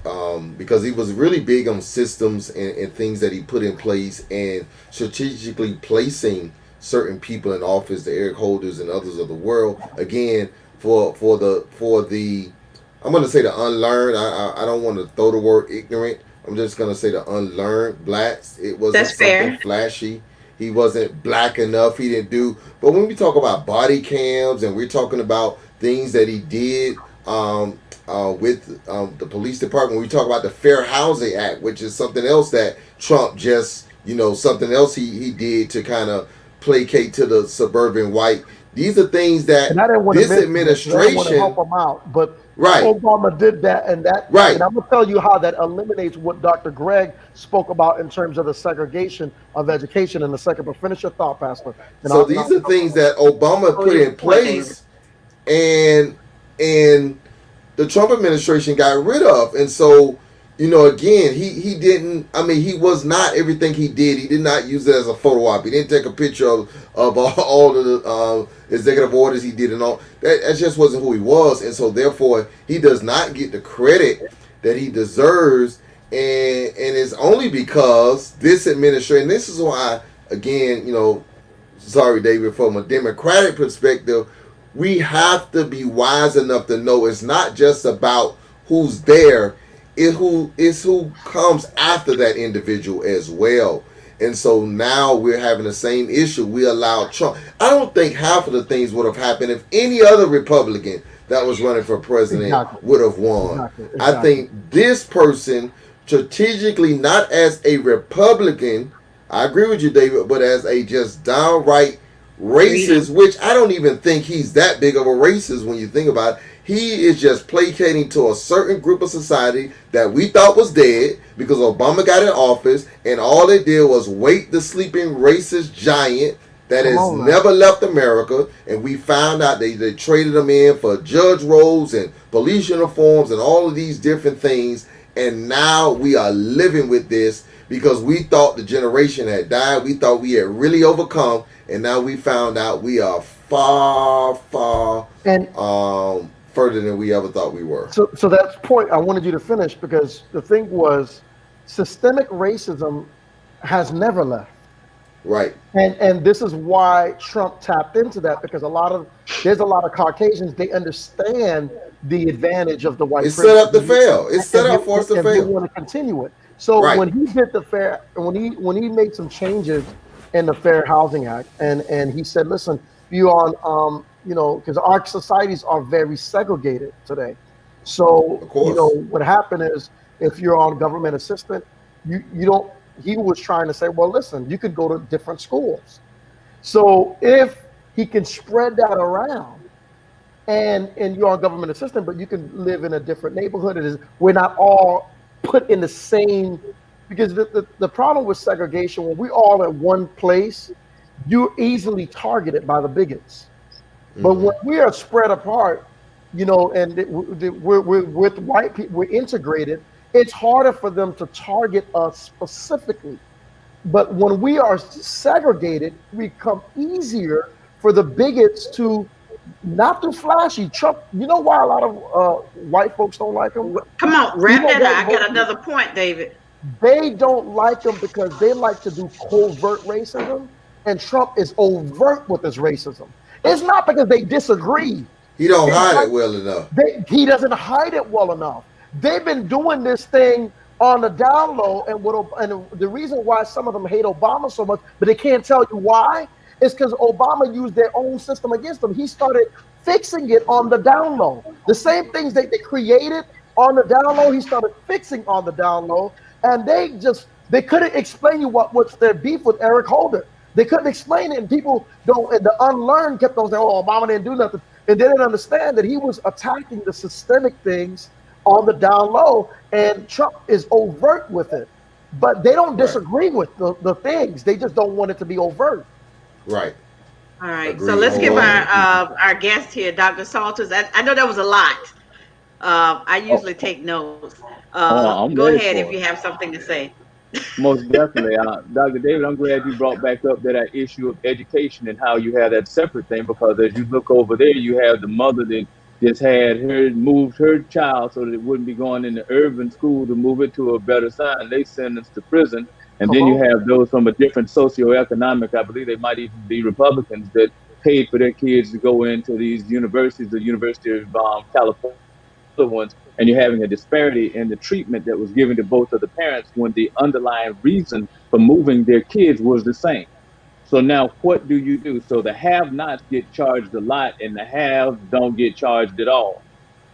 because he was really big on systems and things that he put in place and strategically placing certain people in office, the Eric Holders and others of the world. Again, for the I'm going to say the unlearned. I don't want to throw the word ignorant. I'm just going to say the unlearned blacks. It wasn't That's something fair. flashy. He wasn't black enough. He didn't do. But when we talk about body cams and we're talking about things that he did with the police department, we talk about the Fair Housing Act, which is something else that Trump just, something else he did to kind of placate to the suburban white. These are things And that I didn't want to this mention this. I didn't want to help administration, him out, but right, Obama did that, and right. I'm gonna tell you how that eliminates what Dr. Gregg spoke about in terms of the segregation of education in a second. But finish your thought, Pastor. And So these are things that Obama Oh, put your in point, David. place, and the Trump administration got rid of. And so again, he didn't. I mean, he was not everything he did. He did not use it as a photo op. He didn't take a picture of all of the executive orders he did and all. That just wasn't who he was, and so therefore he does not get the credit that he deserves. And it's only because this administration. This is why, again, sorry, David, from a Democratic perspective, we have to be wise enough to know it's not just about who's there, it's who comes after that individual as well. And so now we're having the same issue. We allowed Trump. I don't think half of the things would have happened if any other Republican that was running for president Exactly. would have won. Exactly. I Exactly. think this person, strategically, not as a Republican, I agree with you, David, but as a just downright racist, Freedom. which I don't even think he's that big of a racist when you think about it. He is just placating to a certain group of society that we thought was dead because Obama got in office, and all they did was wake the sleeping racist giant that Come has on now. never left America. And we found out they traded them in for judge roles and police uniforms and all of these different things. And now we are living with this because we thought the generation had died. We thought we had really overcome. And now we found out we are far, far And further than we ever thought we were. so that's point I wanted you to finish, because the thing was, systemic racism has never left. Right. And this is why Trump tapped into that, because there's a lot of Caucasians, they understand the advantage of the white It's set up to privilege, fail. It's set up for us to and they fail. want to continue it. So Right. when he did the fair, when he made some changes in the Fair Housing Act, and he said, listen, you on because our societies are very segregated today. So Of course. what happened is, if you're on government assistant, you don't. He was trying to say, well, listen, you could go to different schools. So if he can spread that around, and you're on government assistant, but you can live in a different neighborhood. We're not all put in the same, because the problem with segregation, when we all at one place, you're easily targeted by the bigots. But Hmm. when we are spread apart, and we're with white people, we're integrated, it's harder for them to target us specifically. But when we are segregated, we become easier for the bigots to not too flashy. Trump, you know why a lot of white folks don't like him? Come on, You wrap know that white up. I got folks, another point, David. they don't like him because they like to do covert racism, and Trump is overt with his racism. It's not because they disagree. He don't It's hide like it well enough. he doesn't hide it well enough. They've been doing this thing on the down low, and the reason why some of them hate Obama so much, but they can't tell you why, is because Obama used their own system against them. He started fixing it on the down low. The same things they created on the down low, he started fixing on the down low, and they couldn't explain you what's their beef with Eric Holder. They couldn't explain it, and people don't. And the unlearned kept on saying, "Oh, Obama didn't do nothing," and they didn't understand that he was attacking the systemic things on the down low, and Trump is overt with it. But they don't Right. disagree with the things; they just don't want it to be overt. Right. All right, so Agreed let's give wholeheartedly. our guest here, Dr. Salters. I know that was a lot. I Oh, usually take notes. I'm Go ready ahead if for you it. have something to say. Most definitely. Dr. David, I'm glad you brought back up that issue of education and how you have that separate thing, because as you look over there, you have the mother that just had her moved her child so that it wouldn't be going in the urban school to move it to a better side. And they sentenced to prison. And Come then you on. have those from a different socioeconomic, I believe they might even be Republicans, that paid for their kids to go into these universities, the University of California, other ones, and you're having a disparity in the treatment that was given to both of the parents when the underlying reason for moving their kids was the same. So now what do you do? So the have-nots get charged a lot and the haves don't get charged at all.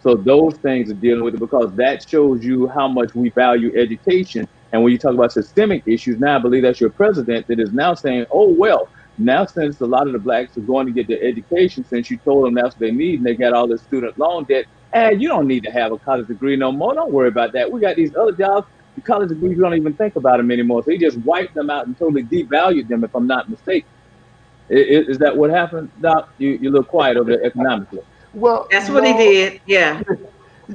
So those things are dealing with it, because that shows you how much we value education. And when you talk about systemic issues, now I believe that's your president that is now saying, oh, well, now since a lot of the blacks are going to get their education, since you told them that's what they need and they got all this student loan debt, and you don't need to have a college degree no more. Don't worry about that. We got these other jobs. The college degrees, you don't even think about them anymore. So he just wiped them out and totally devalued them, if I'm not mistaken. Is that what happened, Doc? You look quiet over there economically. Well, That's what he no, did. Yeah.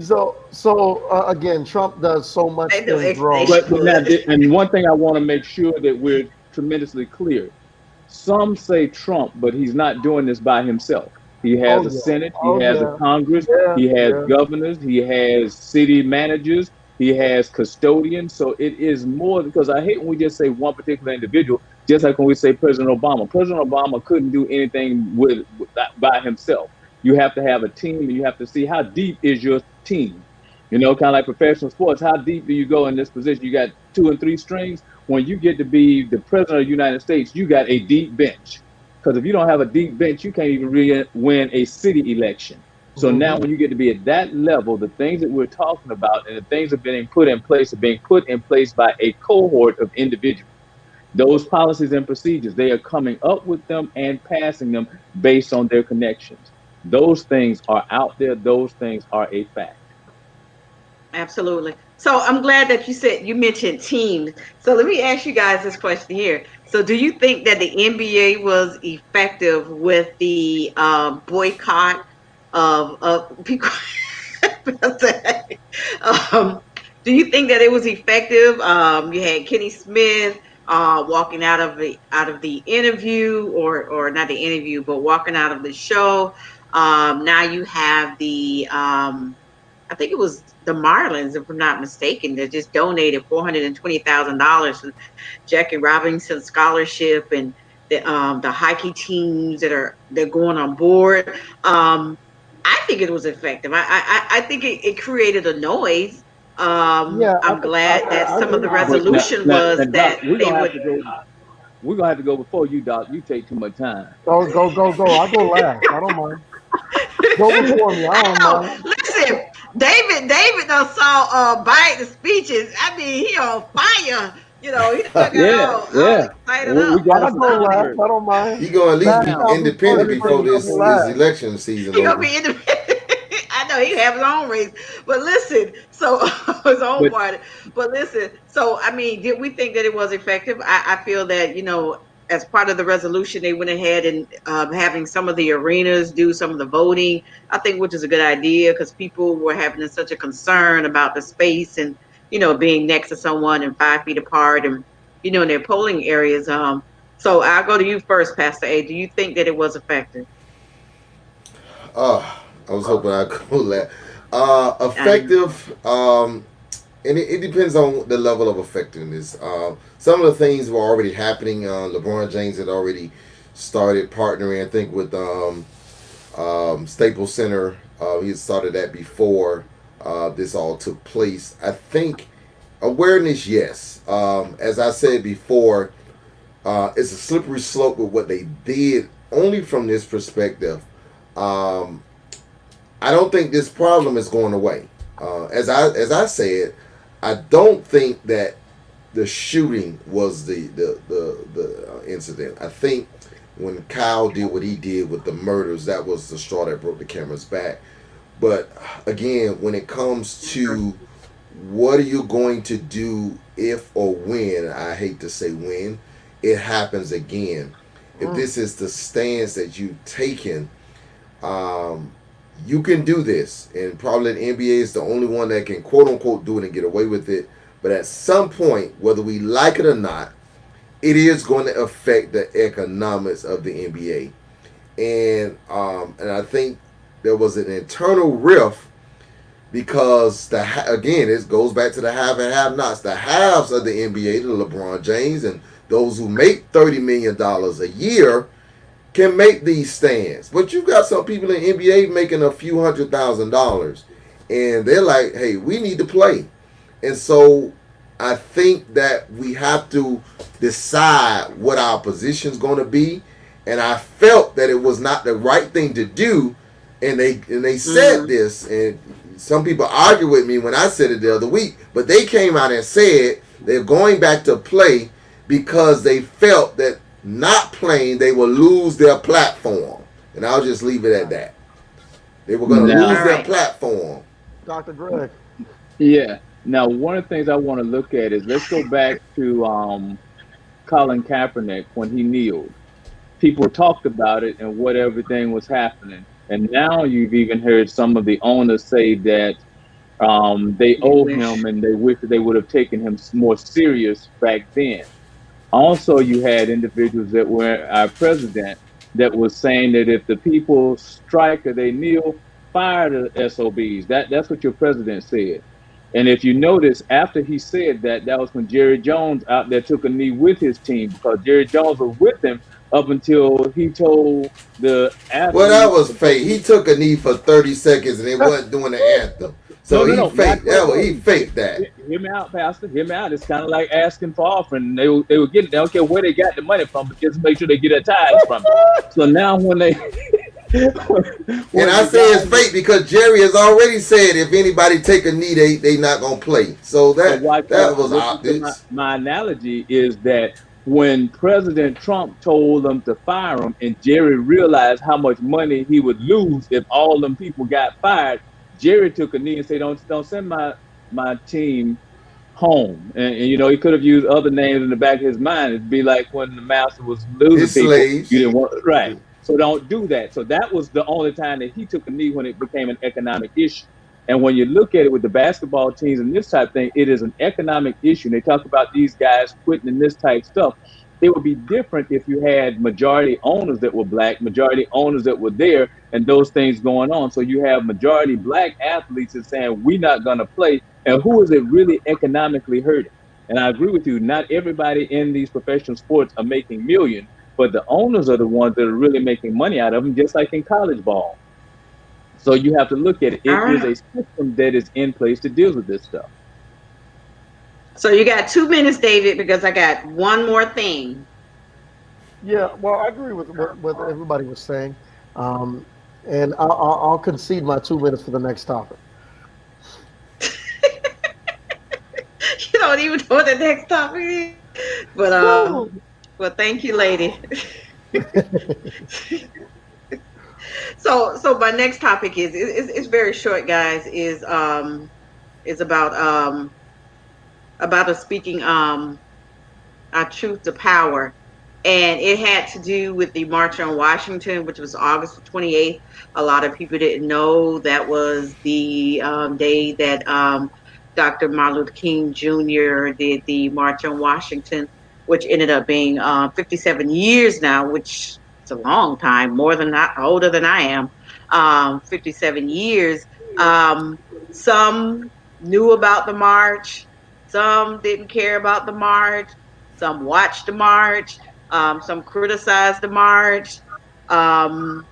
So again, Trump does so much They do. things They wrong. But now, should. and one thing I want to make sure that we're tremendously clear. Some say Trump, but he's not doing this by himself. He Oh has a yeah. Senate, he Oh has a yeah. Congress, Yeah. he has Yeah. governors, he has city managers, he has custodians. So it is more because I hate when we just say one particular individual, just like when we say President Obama. President Obama couldn't do anything with that by himself. You have to have a team and you have to see how deep is your team. You know, kind of like professional sports. How deep do you go in this position? You got two and three strings. When you get to be the president of the United States, you got a deep bench. Because if you don't have a deep bench, you can't even win a city election. So now, Hmm. when you get to be at that level, the things that we're talking about and the things that are being put in place are being put in place by a cohort of individuals. Those policies and procedures, they are coming up with them and passing them based on their connections. Those things are out there. Those things are a fact. Absolutely. So I'm glad that you mentioned teams. So let me ask you guys this question here. So do you think that the NBA was effective with the boycott of people? um, do you think that it was effective? You had Kenny Smith walking out of the interview, or not the interview, but walking out of the show. Now you have the I think it was the Marlins, if I'm not mistaken, that just donated $420,000 to Jackie Robinson scholarship, and the hockey teams they're going on board. I think it was effective. I think it created a noise. Yeah, I'm glad that I some of agree the with you. But now, resolution now, was and Doc, that we're they gonna have would. to go. We're gonna have to go before you, Doc. You take too much time. Go, go, go, go. I go last. I don't mind. Go before me. I I don't know. mind. Listen, David done saw Biden speeches. I mean, he on fire. He done got Yeah, all yeah. excited We up. got I some go last. fireworks I don't mind. He gonna at least Last be now. shall be independent first. before First shall be this last. election season He gonna over. be independent. I know he have his own race, but listen. So his own But party. But listen. So I mean, did we think that it was effective? I feel that as part of the resolution, they went ahead and having some of the arenas do some of the voting. I think, which is a good idea, because people were having such a concern about the space, and being next to someone and 5 feet apart, and in their polling areas. So I'll go to you first, Pastor A. Do you think that it was effective? I was hoping I could that. I Effective. And it depends on the level of effectiveness. Some of the things were already happening. LeBron James had already started partnering, I think, with Staples Center. He had started that before this all took place. I think awareness, yes. As I said before, it's a slippery slope with what they did. Only from this perspective, um, I don't think this problem is going away. As I said, I don't think that the shooting was the incident. I think when Kyle did what he did with the murders, that was the straw that broke the camera's back. But again, when it comes to what are you going to do if or when, I hate to say when, it happens again. If Mm. this is the stance that you've taken, um, you can do this, and probably the NBA is the only one that can quote unquote do it and get away with it. But at some point, whether we like it or not, it is going to affect the economics of the NBA. And I think there was an internal rift because again, it goes back to the have and have nots. The haves of the NBA, the LeBron James and those who make $30 million a year, can make these stands. But you've got some people in the NBA making a few $100,000, and they're like, "Hey, we need to play." And so I think that we have to decide what our position's going to be. And I felt that it was not the right thing to do. And they said mm, this, and some people argue with me when I said it the other week, but they came out and said they're going back to play because they felt that not playing they will lose their platform. And I'll just leave it at that. They were going to all lose now, their right. platform. Dr. Greg. yeah. Now, one of the things I want to look at is let's go back to Colin Kaepernick when he kneeled. People talked about it and what everything was happening. And now you've even heard some of the owners say that They You owe wish. him, and they wish that they would have taken him more serious back then. Also, you had individuals that were our president that was saying that if the people strike or they kneel, fire the SOBs. That's what your president said. And if you notice, after he said that, that was when Jerry Jones out there took a knee with his team, because Jerry Jones was with him up until he told the Well, that athletes was to go fake. He took a knee for 30 seconds and it wasn't doing the anthem. no, So no, he no, not faked that. He 30 days. faked that. Hear me out, Pastor. Hear me out. It's kind of like asking for offering. They were getting. They don't care where they got the money from, but just make sure they get their tithes from it. So now when they And when I the say it's guys fake because Jerry has already said if anybody take a knee, they not gonna play. So but watch that was listen to my, optics. my analogy is that when President Trump told them to fire him, and Jerry realized how much money he would lose if all them people got fired, Jerry took a knee and said, "Don't send my team home." And you know, he could have used other names in the back of his mind. It'd be like when the master was losing His people, you slaves. didn't want right. So don't do that. So that was the only time that he took a knee, when it became an economic issue. And when you look at it with the basketball teams and this type of thing, it is an economic issue. And they talk about these guys quitting and this type stuff. It would be different if you had majority owners that were black, majority owners that were there, and those things going on. So you have majority black athletes that saying, we're not going to play. And who is it really economically hurting? And I agree with you, not everybody in these professional sports are making millions, but the owners are the ones that are really making money out of them, just like in college ball. So you have to look at it. All It is right. a system that is in place to deal with this stuff. So you got 2 minutes, David, because I got one more thing. Yeah, well, I agree with what everybody was saying, um, and I'll concede my 2 minutes for the next topic. You don't even know what the next topic is. But No. well, thank you, lady. So my next topic it's very short, guys. Is about us speaking our truth to power, and it had to do with the March on Washington, which was August 28th. A lot of people didn't know that was the day that Dr. Martin Luther King Jr. did the March on Washington, which ended up being 57 years now, which is a long time, more than older than I am. 57 years. Um, some knew about the march, some didn't care about the march, some watched the march, some criticized the march. Um,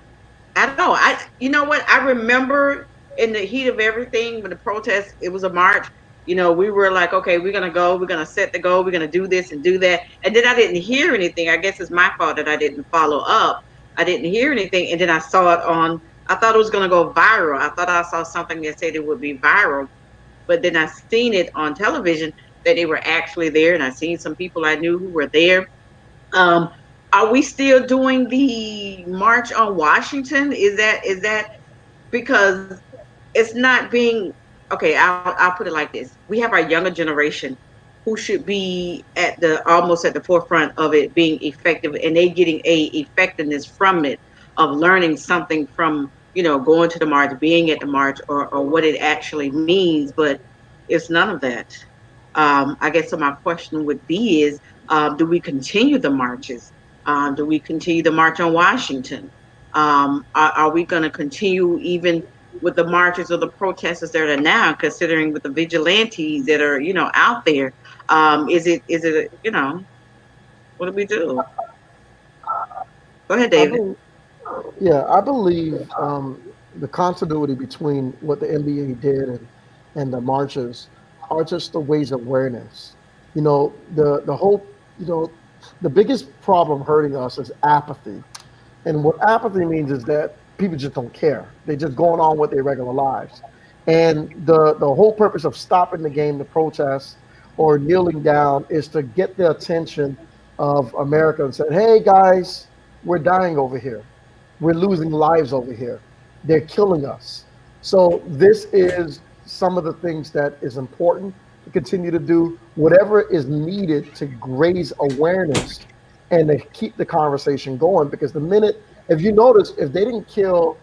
I don't know. You know what? I remember in the heat of everything when the protest, it was a march. You know, we were like, okay, we're gonna go, we're gonna set the goal, we're gonna do this and do that. And then I didn't hear anything. I guess it's my fault that I didn't follow up. I didn't hear anything, and then I saw it on. I thought it was gonna go viral. I thought I saw something that said it would be viral, but then I seen it on television that they were actually there, and I seen some people I knew who were there. Um, are we still doing the March on Washington? Is that because it's not being okay? I'll put it like this: we have our younger generation who should be at the almost at the forefront of it being effective, and they getting a effectiveness from it of learning something from going to the march, being at the march, or what it actually means. But it's none of that. I guess so. My question would be: is do we continue the marches? Do we continue the march on Washington? Are we going to continue even with the marches or the protesters that are now, considering with the vigilantes that are out there? Is it what do we do? Go ahead, I David. believe, yeah, I believe the continuity between what the NBA did and the marches are just the ways of awareness. The whole, the biggest problem hurting us is apathy. And what apathy means is that people just don't care. They're just going on with their regular lives. And the whole purpose of stopping the game to protest or kneeling down is to get the attention of America and say, hey guys, we're dying over here. We're losing lives over here. They're killing us. So this is some of the things that is important to continue to do, whatever is needed to raise awareness and to keep the conversation going. Because the minute, if you notice, if they didn't kill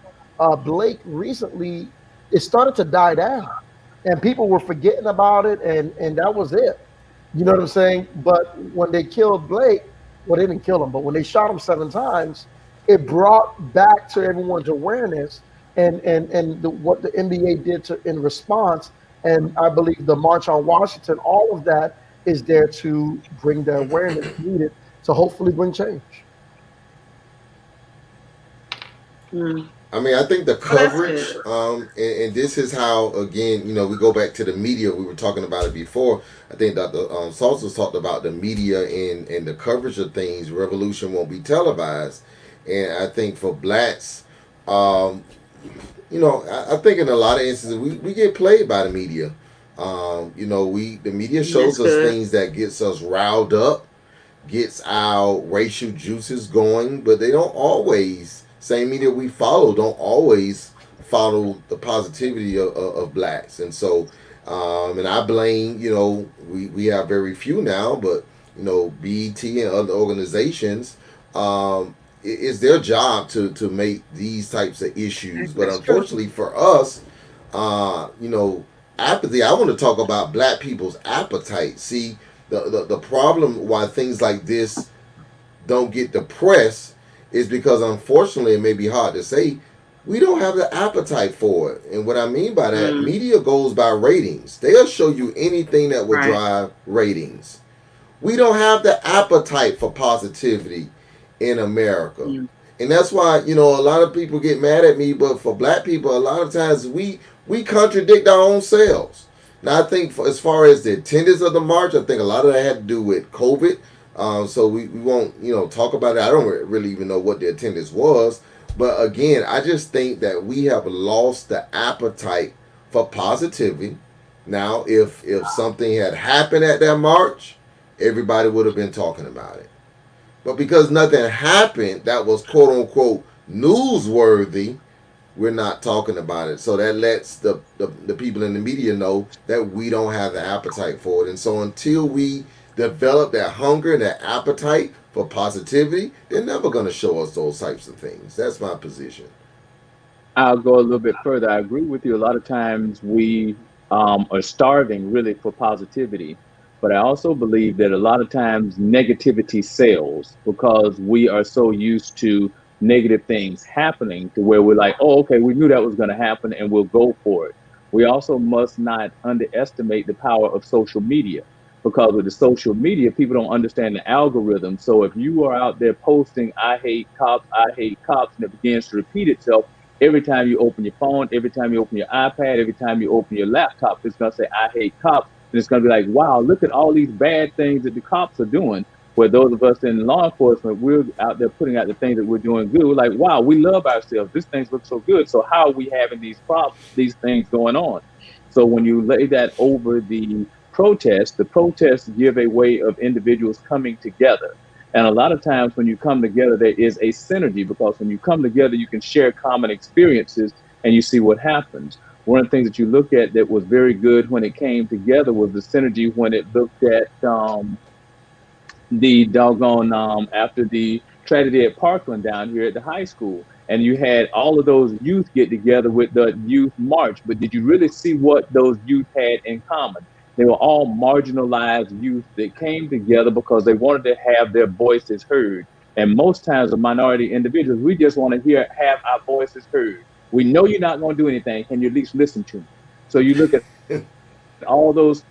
Blake recently, it started to die down. and people were forgetting about it, and that was it. You know what I'm saying? But when they killed Blake, well, they didn't kill him, but when they shot him 7 times, it brought back to everyone's awareness and what the NBA did in response. And I believe the March on Washington, all of that is there to bring the awareness needed to hopefully bring change. Mm. I mean, I think the Oh, that's good. coverage, and this is how, again, we go back to the media. We were talking about it before. I think Dr. Salsa's talked about the media and the coverage of things. Revolution won't be televised. And I think for blacks, um, I think in a lot of instances, we get played by the media. The media That's shows us good. things that gets us riled up, gets our racial juices going, but they don't always. Same media we follow don't always follow the positivity of blacks, and so, and I blame. We have very few now, but BET and other organizations. It's their job to make these types of issues, but That's true. unfortunately for us, apathy. I want to talk about black people's appetite. See, the problem why things like this don't get the press is because, unfortunately, it may be hard to say, we don't have the appetite for it. And what I mean by that, Mm. media goes by ratings. They'll show you anything that will Right. drive ratings. We don't have the appetite for positivity in America. Mm. And that's why, a lot of people get mad at me, but for black people, a lot of times we contradict our own selves. Now, I think as far as the attendance of the march, I think a lot of that had to do with COVID. So we won't, talk about it. I don't really even know what the attendance was. But again, I just think that we have lost the appetite for positivity. Now, if something had happened at that march, everybody would have been talking about it. But because nothing happened that was quote unquote newsworthy, we're not talking about it. So that lets the people in the media know that we don't have the appetite for it. And so until we develop that hunger and that appetite for positivity, they're never going to show us those types of things. That's my position. I'll go a little bit further. I agree with you. A lot of times we are starving really for positivity. But I also believe that a lot of times negativity sells because we are so used to negative things happening to where we're like, oh, okay, we knew that was going to happen and we'll go for it. We also must not underestimate the power of social media because with the social media, people don't understand the algorithm. So if you are out there posting, I hate cops, and it begins to repeat itself, every time you open your phone, every time you open your iPad, every time you open your laptop, it's going to say, I hate cops. And it's going to be like, wow, look at all these bad things that the cops are doing. Where those of us in law enforcement, we're out there putting out the things that we're doing good. We're like, wow, we love ourselves. This things look so good. So how are we having these problems, these things going on? So when you lay that over the protests give a way of individuals coming together. And a lot of times when you come together, there is a synergy because when you come together, you can share common experiences and you see what happens. One of the things that you look at that was very good when it came together was the synergy when it looked at the doggone after the tragedy at Parkland down here at the high school. And you had all of those youth get together with the youth march. But did you really see what those youth had in common? They were all marginalized youth that came together because they wanted to have their voices heard. And most times, the minority individuals, we just want to have our voices heard. We know you're not going to do anything. Can you at least listen to me? So you look at all those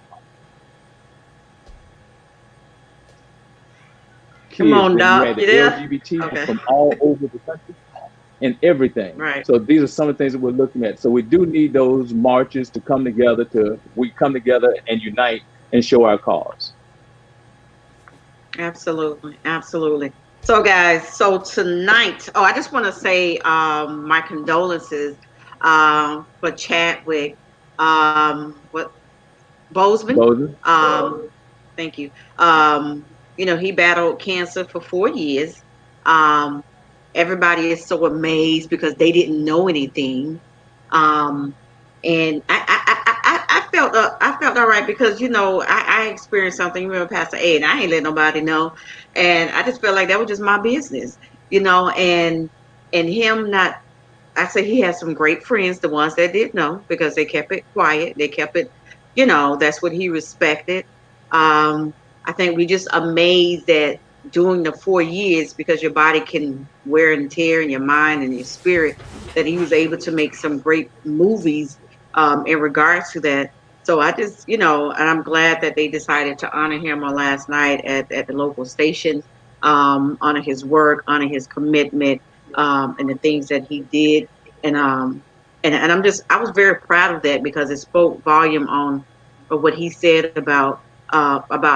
Come kids, on, and you Doc. had the You there? LGBT Okay. from all over the country and everything. Right. So these are some of the things that we're looking at. So we do need those marches to come together we come together and unite and show our cause. Absolutely. Absolutely. So, guys, so tonight, oh, I just want to say my condolences for Chadwick. What Bozeman? Bozeman. Thank you. He battled cancer for 4 years. Um, Everybody is so amazed because they didn't know anything. Um, and I felt all right because I experienced something. You remember Pastor A, and I ain't let nobody know, and I just felt like that was just my business, and him not. I say he has some great friends, the ones that did know, because they kept it quiet. They kept it, you know, that's what he respected. I think we just amazed that during the 4 years, because your body can wear and tear in your mind and your spirit, that he was able to make some great movies in regards to that. So I just, you know, and I'm glad that they decided to honor him on last night at the local station, honor his work, honor his commitment, and the things that he did. And and I was very proud of that because it spoke volume on of what he said about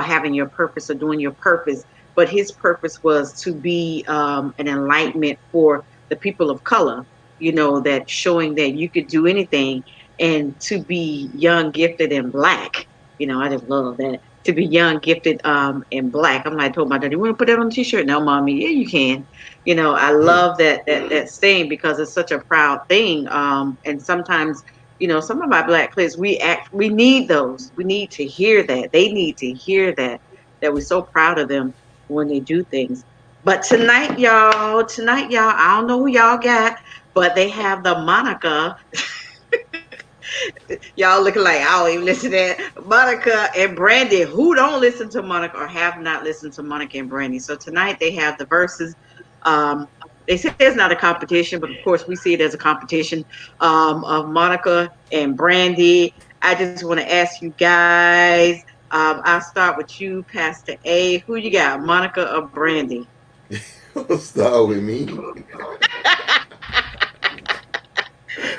having your purpose or doing your purpose. But his purpose was to be an enlightenment for the people of color. You know, that showing that you could do anything, and to be young, gifted, and black. You know, I just love that, to be young, gifted, and black. I'm like, told my daddy, "You want to put that on a t-shirt?" No, mommy. Yeah, you can. You know, I love that saying because it's such a proud thing. And sometimes, you know, some of my black kids, we need those. We need to hear that. They need to hear that we're so proud of them when they do things. But tonight, y'all, I don't know who y'all got, but they have the Monica. Y'all looking like I don't even listen to that. Monica and Brandy. Who don't listen to Monica or have not listened to Monica and Brandy? So tonight they have the verses. Um, they say it's not a competition, but of course we see it as a competition of Monica and Brandy. I just want to ask you guys. I'll start with you, Pastor A. Who you got, Monica or Brandy? Start with me.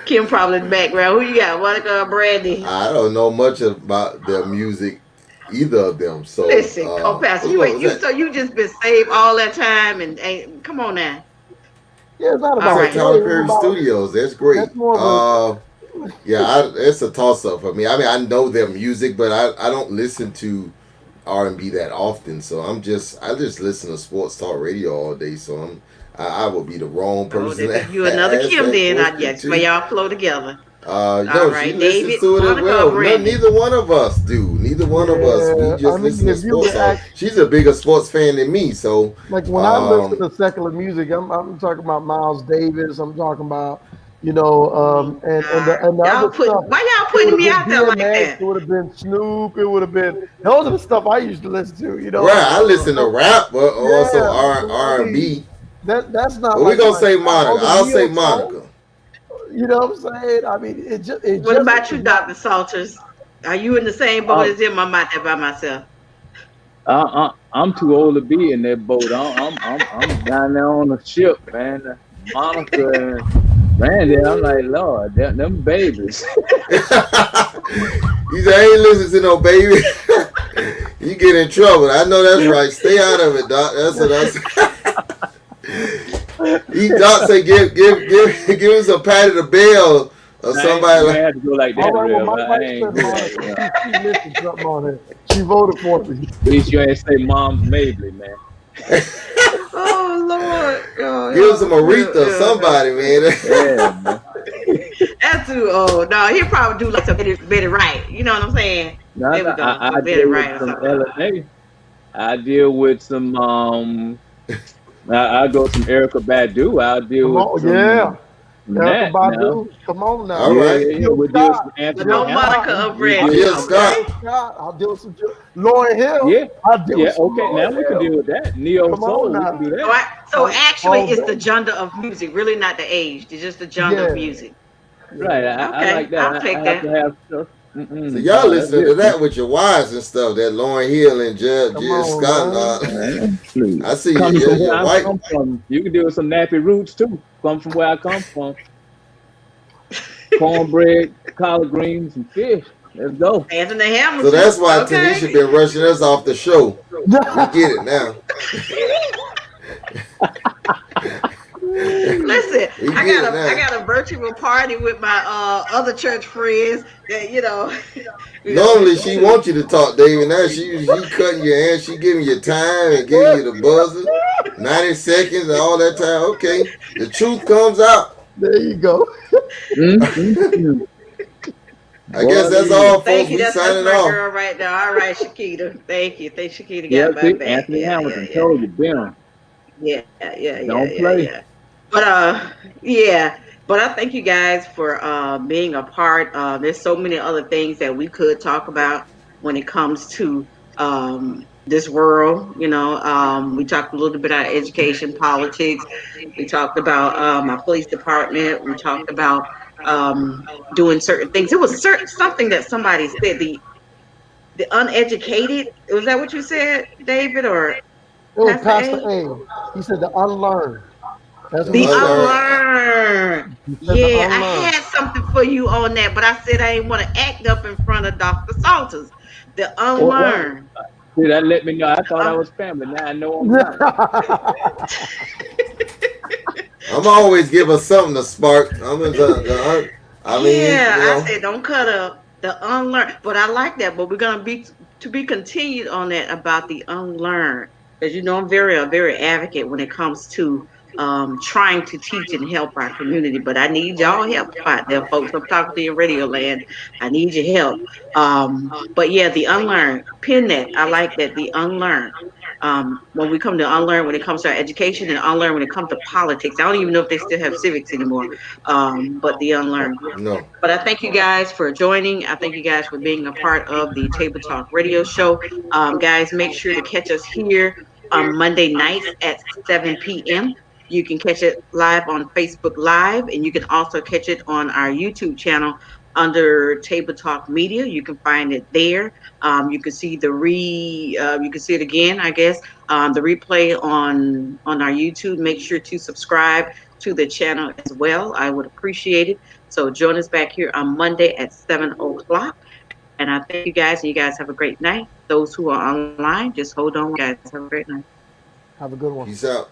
Kim probably in the background. Who you got, Monica or Brandy? I don't know much about their music, either of them. So, Listen, oh Pastor, what you was ain't you that? so you just been saved all that time and ain't come on now. Yeah, it's not I All about said right. Tyler playing. It's Perry about Studios. That's that's great. more of Yeah, it's a toss up for me. I mean, I know their music, but I don't listen to R&B that often. So I just listen to sports talk radio all day. So I would be the wrong Oh, person that to you another ask Kim that then. question Yes, but to. y'all flow together. All No, she right, listens David, to it as Monica or well. No, Brandy? neither one of us do. Neither one of us. We yeah. I just mean, listen to if you sports would talk. ask, She's a bigger sports fan than me. So, like when I listen um, to secular music, I'm talking about Miles Davis. I'm talking about, you know, and the other stuff. Why y'all It would putting have me been out there like DMX. that? It would have been Snoop. It would have been those are the stuff I used to listen to. You know, right, I listen to rap, but also yeah. R I and mean, B. that's not But we like gonna my say style. Monica. The I'll say neo soul. Monica. You know what I'm saying? I mean, it What just about is you, not. Dr. Salters? Are you in the same boat Um, as him? I'm out there by myself. I'm too old to be in that boat. I'm down there on the ship, man. Monica and Randy, I'm like, Lord, them babies. He said, "I ain't listen to no baby." You get in trouble. I know that's right. Stay out of it, Doc. That's what I say. He Doc say, give him some Patty the Bell or somebody You like. ain't have to go like All that, right. Well, real. my I wife ain't said do Monica. that. She listed something on it. She voted for me. At least you ain't say Mom's Mabley, man. Oh Lord. Give him some Aretha or Yeah. somebody, man. Yeah, man. That's too old. No, he'll probably do like some Betty Wright. You know what I'm saying? No, There we no, go. I Some Betty deal with Wright or some something. LNA. I deal with some I go some Erica Badu. I'll deal Come with on, yeah. some Erica Nat now. Badu. Come on All now. Yeah, right. yeah, yeah. Jill We'll deal with Scott. some But Anthony Jill no Scott. Monica Hamilton. or We Brandy. deal Jill with some Scott. Okay. Jill Scott. I'll deal with some Lauren Hill. yeah, I'll deal with yeah, some okay. Now Lauren we can Hill. deal with that. Neo Come on soul, we can now. do So, that. actually, All it's the day. genre of music, really not the age. It's just the genre of Yeah. music. Right. Yeah. I Okay, like that. I'll I take have that. to have stuff. So y'all No, that's listening to it, man. that with your wives and stuff. That Lauren Hill and Come Jill on, Scott. And, man. Please. I see Coming from where your I wife. come from, you can deal with some nappy roots too. Come from where I come from, cornbread, collard greens, and fish. Let's go. Anthony So Hamilton. that's why Tanisha Okay. been rushing us off the show. We get it now. Listen, We I get got it a I now. got a virtual party with my other church friends that we got Normally she wants you to talk, David. Now she cutting your hair, she giving you time and giving you the buzzer, 90 seconds and all that time. Okay, the truth comes out. There you go. Mm-hmm. I guess Boy, that's yeah. all, Thank folks. you. We That's signing my off. girl right now. All right, Shakita. Thank you. Thank Shakita Yeah, got my see, back. Anthony Hamilton told you, Bim, Yeah, yeah, yeah, don't yeah, play. yeah. But yeah. But I thank you guys for being a part. There's so many other things that we could talk about when it comes to this world. We talked a little bit about education, politics. We talked about our police department. We talked about doing certain things. It was something that somebody said, the uneducated. Was that what you said, David or It was Pastor Pastor A? A. He said the unlearned. That's The what he The said. unlearned. unlearned. He said the Yeah, I unlearned. had something for you on that, but I said I ain't want to act up in front of Dr. Salters. The Well, unlearned. see, that let me know. I thought I Uh, was family. Now I know I'm not. I'm always give us something to spark. I'm in I mean, yeah, you I know. said don't cut up the unlearned, but I like that. But we're gonna be to be continued on that about the unlearned, because I'm very a very advocate when it comes to trying to teach and help our community. But I need y'all help out there, folks. I'm talking to your radio land. I need your help. But yeah, the unlearned, pin that. I like that, the unlearned. When we come to unlearn when it comes to our education, and unlearn when it comes to politics. I don't even know if they still have civics anymore. But the unlearned. No. But I thank you guys for joining. I thank you guys for being a part of the Table Talk Radio Show. Guys, make sure to catch us here on Monday nights at 7 p.m. You can catch it live on Facebook Live, and you can also catch it on our YouTube channel under Table Talk Media. You can find it there. You can see you can see it again, I guess. The replay on our YouTube. Make sure to subscribe to the channel as well. I would appreciate it. So join us back here on Monday at 7 o'clock. And I thank you guys, and you guys have a great night. Those who are online, just hold on, guys. Have a great night. Have a good one. Peace out.